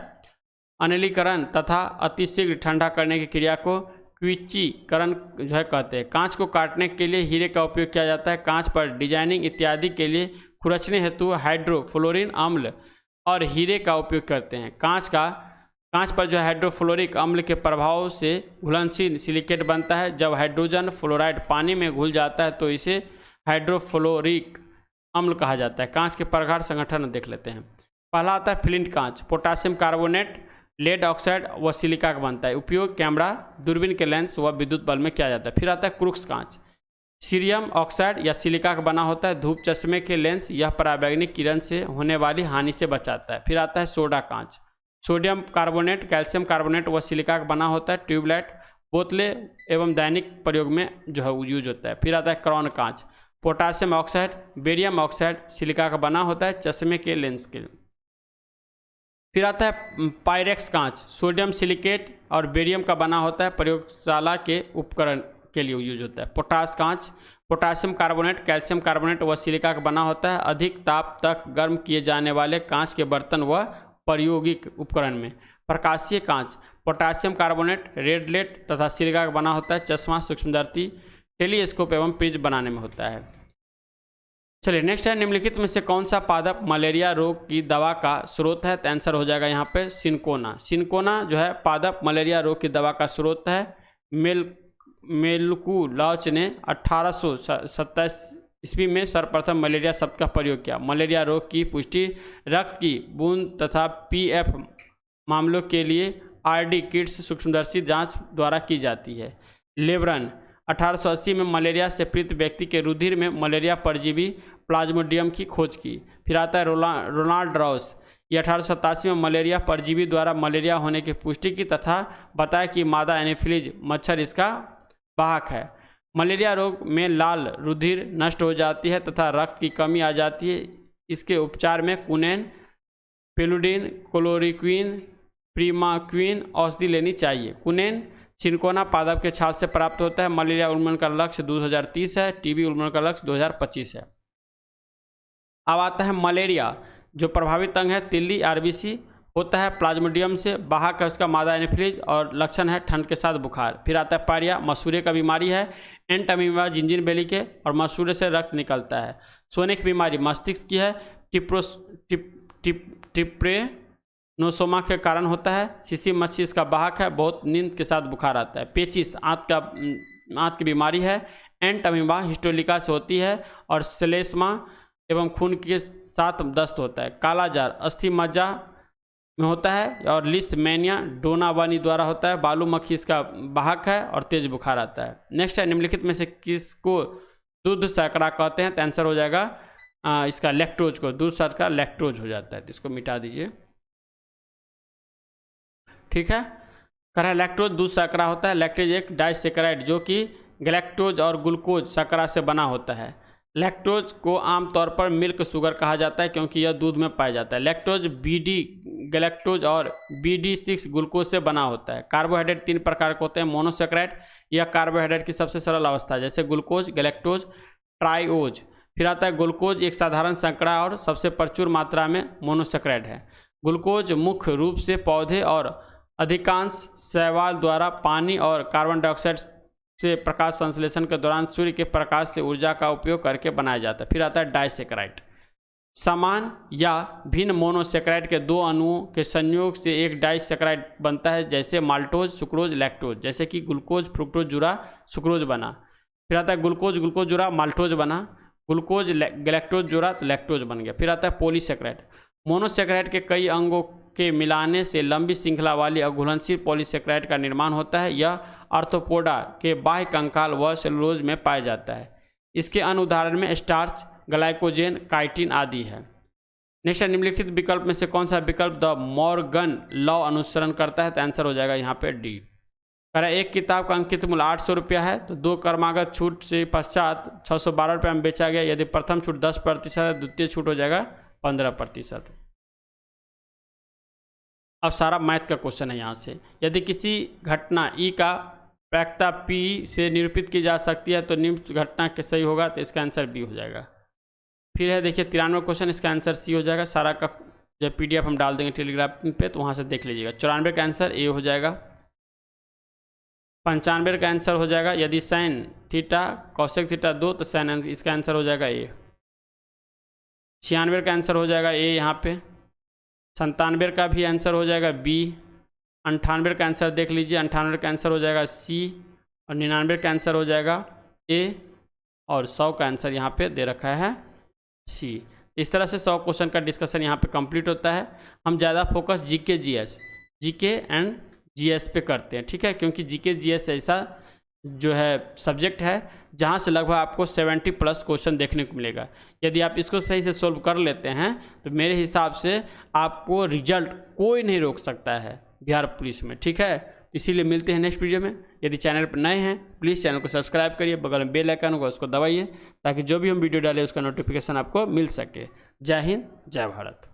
अनिलीकरण तथा अतिशीघ्र ठंडा करने की क्रिया को क्विचीकरण जो है कहते हैं। कांच को काटने के लिए हीरे का उपयोग किया जाता है। कांच पर डिजाइनिंग इत्यादि के लिए खुरचने हेतु हाइड्रोफ्लोरिक अम्ल और हीरे का उपयोग करते हैं। कांच पर जो हाइड्रोफ्लोरिक अम्ल के प्रभाव से घुलनशील सिलिकेट बनता है। जब हाइड्रोजन फ्लोराइड पानी में घुल जाता है तो इसे हाइड्रोफ्लोरिक अम्ल कहा जाता है। कांच के प्रकार संगठन देख लेते हैं। पहला आता है फ्लिंट कांच, पोटासियम कार्बोनेट, लेड ऑक्साइड व सिलिका का बनता है। उपयोग कैमरा, दूरबीन के लेंस व विद्युत बल्ब में किया जाता है। फिर आता है क्रूक्स कांच, सीरियम ऑक्साइड या सिलिका का बना होता है। धूप चश्मे के लेंस यह पराबैंगनी किरण से होने वाली हानि से बचाता है। फिर आता है सोडा कांच, सोडियम कार्बोनेट, कैल्शियम कार्बोनेट व सिलिका का बना होता है। ट्यूबलाइट, बोतलें एवं दैनिक प्रयोग में जो है यूज होता है। फिर आता है क्राउन कांच, potassium oxide, barium oxide, silica का बना होता है चश्मे के लेंस के। फिर आता है पायरेक्स कांच, सोडियम सिलिकेट और बेरियम का बना होता है। प्रयोगशाला के उपकरण के लिए यूज होता है। पोटास कांच, पोटासियम कार्बोनेट, कैल्शियम कार्बोनेट व सिलिका का बना होता है। अधिक ताप तक गर्म किए जाने वाले कांच के बर्तन व प्रायोगिक उपकरण में। प्रकाशीय कांच, पोटासियम कार्बोनेट, रेडलेट तथा सिलिका का बना होता है। चश्मा, सूक्ष्मदर्शी, टेलीस्कोप एवं प्रिज्म बनाने में होता है। चलिए नेक्स्ट है, निम्नलिखित में से कौन सा पादप मलेरिया रोग की दवा का स्रोत है? तो आंसर हो जाएगा यहाँ पे सिनकोना। सिनकोना जो है पादप मलेरिया रोग की दवा का स्रोत है। मेलकुलॉच ने 1827 ईस्वी में सर्वप्रथम मलेरिया शब्द का प्रयोग किया। मलेरिया रोग की पुष्टि रक्त की बूंद तथा पीएफ मामलों के लिए आरडी किट्स सूक्ष्मदर्शी जांच द्वारा की जाती है। लेब्रन 1880 में मलेरिया से पीड़ित व्यक्ति के रुधिर में मलेरिया परजीवी प्लाज्मोडियम की खोज की। फिर आता है रोनाल्ड रॉस, ये 1887 में मलेरिया परजीवी द्वारा मलेरिया होने की पुष्टि की तथा बताया कि मादा एनोफिलीज मच्छर इसका वाहक है। मलेरिया रोग में लाल रुधिर नष्ट हो जाती है तथा रक्त की कमी आ जाती है। इसके उपचार में कुनेन, पेलुडिन, क्लोरोक्विन, प्रीमाक्विन औषधि लेनी चाहिए। कुनेन चिनकोना पादप के छाल से प्राप्त होता है। मलेरिया उन्मूलन का लक्ष्य 2030 है। टीबी उन्मूलन का लक्ष्य 2025 है। अब आता है मलेरिया जो प्रभावित अंग है तिल्ली आरबीसी होता है प्लाज्मोडियम से, वाहक है उसका मादा एनोफिलीज और लक्षण है ठंड के साथ बुखार। फिर आता है पायरिया, मसूरे का बीमारी है। एंटमीबा जिंजिन बेली के और मसूरे से रक्त निकलता है। सोने की बीमारी मस्तिष्क की है। ट्रिप्रेनोसोमा के कारण होता है। सीसी मच्छी इसका वाहक है। बहुत नींद के साथ बुखार आता है। पेचिस आंत की बीमारी है। एंटमीबा हिस्टोलिका से होती है और श्लेष्मा एवं खून के साथ दस्त होता है। कालाजार अस्थि मज्जा में होता है और लिस्टमैनिया डोनावानी द्वारा होता है। बालू मक्खी इसका वाहक है और तेज बुखार आता है। नेक्स्ट है, निम्नलिखित में से किसको दूध शर्करा कहते हैं? तो आंसर हो जाएगा इसका लैक्टोज को। दूध शर्करा लैक्टोज हो जाता है, तो इसको मिटा दीजिए। ठीक है, कह लैक्टोज दूध शर्करा होता है। लैक्टेज एक डाइसेकेराइड जो कि गैलेक्टोज और ग्लूकोज शर्करा से बना होता है। लैक्टोज को आमतौर पर मिल्क शुगर कहा जाता है क्योंकि यह दूध में पाया जाता है। लैक्टोज BD गैलेक्टोज और BD6 ग्लूकोज से बना होता है। कार्बोहाइड्रेट 3 प्रकार के होते हैं। मोनोसेक्राइड यह कार्बोहाइड्रेट की सबसे सरल अवस्था है, जैसे ग्लूकोज, गैलेक्टोज, ट्राइओज। फिर आता है ग्लूकोज एक साधारण शर्करा और सबसे प्रचुर मात्रा में मोनोसेक्राइड है। ग्लूकोज मुख्य रूप से पौधे और अधिकांश शैवाल द्वारा पानी और कार्बन डाइऑक्साइड से प्रकाश संश्लेषण के दौरान सूर्य के प्रकाश से ऊर्जा का उपयोग करके बनाया जाता है। फिर आता है डाइसेकेराइड, समान या भिन्न मोनोसेक्राइड के 2 अणुओं के संयोग से एक डाइसेकेराइड बनता है, जैसे माल्टोज, सुक्रोज, लैक्टोज। जैसे कि ग्लूकोज फ्रुक्टोज जुड़ा सुक्रोज बना। फिर आता है ग्लूकोज ग्लूकोज जुड़ा माल्टोज बना। ग्लूकोज गैलेक्टोज जुड़ा तो लैक्टोज बन गया। फिर आता है पॉलीसेक्राइड, मोनोसेक्राइड के कई अंगों के मिलाने से लंबी श्रृंखला वाली अघुलनशील पॉलीसेकेराइड का निर्माण होता है। यह आर्थ्रोपोडा के बाह्य कंकाल व सेलुलोज में पाया जाता है। इसके अन्य उदाहरण में स्टार्च, ग्लाइकोजेन, काइटिन आदि है। नेक्स्ट, निम्नलिखित विकल्प में से कौन सा विकल्प द मॉर्गन लॉ अनुसरण करता है? तो आंसर हो जाएगा यहाँ पे डी। कह रहा है एक किताब का अंकित मूल्य 800 रुपया है तो 2 क्रमागत छूट से पश्चात 612 रुपये में बेचा गया। यदि प्रथम छूट 10% है, द्वितीय छूट हो जाएगा 15%। अब सारा मैथ का क्वेश्चन है यहाँ से। यदि किसी घटना ई का प्रायिकता पी से निरूपित की जा सकती है तो निम्न घटना के सही होगा, तो इसका आंसर बी हो जाएगा। फिर है देखिए 93 क्वेश्चन, इसका आंसर सी हो जाएगा। सारा का जब PDF हम डाल देंगे टेलीग्राम पे तो वहाँ से देख लीजिएगा। 94 का आंसर ए हो जाएगा। 95 का आंसर हो जाएगा यदि साइन थीटा कौशिक थीटा 2 तो साइन, इसका आंसर हो जाएगा ए। 96 का आंसर हो जाएगा ए यहाँ पे। 97 का भी आंसर हो जाएगा बी। 98 का आंसर देख लीजिए, 98 का आंसर हो जाएगा सी और 99 का आंसर हो जाएगा ए और 100 का आंसर यहाँ पे दे रखा है सी। इस तरह से 100 क्वेश्चन का डिस्कशन यहाँ पे कंप्लीट होता है। हम ज़्यादा फोकस जीके एंड जीएस पे करते हैं, ठीक है, क्योंकि जीके जीएस ऐसा जो है सब्जेक्ट है जहाँ से लगभग आपको 70+ क्वेश्चन देखने को मिलेगा। यदि आप इसको सही से सोल्व कर लेते हैं तो मेरे हिसाब से आपको रिजल्ट कोई नहीं रोक सकता है बिहार पुलिस में, ठीक है। इसीलिए मिलते हैं नेक्स्ट वीडियो में। यदि चैनल पर नए हैं प्लीज़ चैनल को सब्सक्राइब करिए, बगल में बेल आइकन होगा उसको दबाइए ताकि जो भी हम वीडियो डालें उसका नोटिफिकेशन आपको मिल सके। जय हिंद, जय भारत।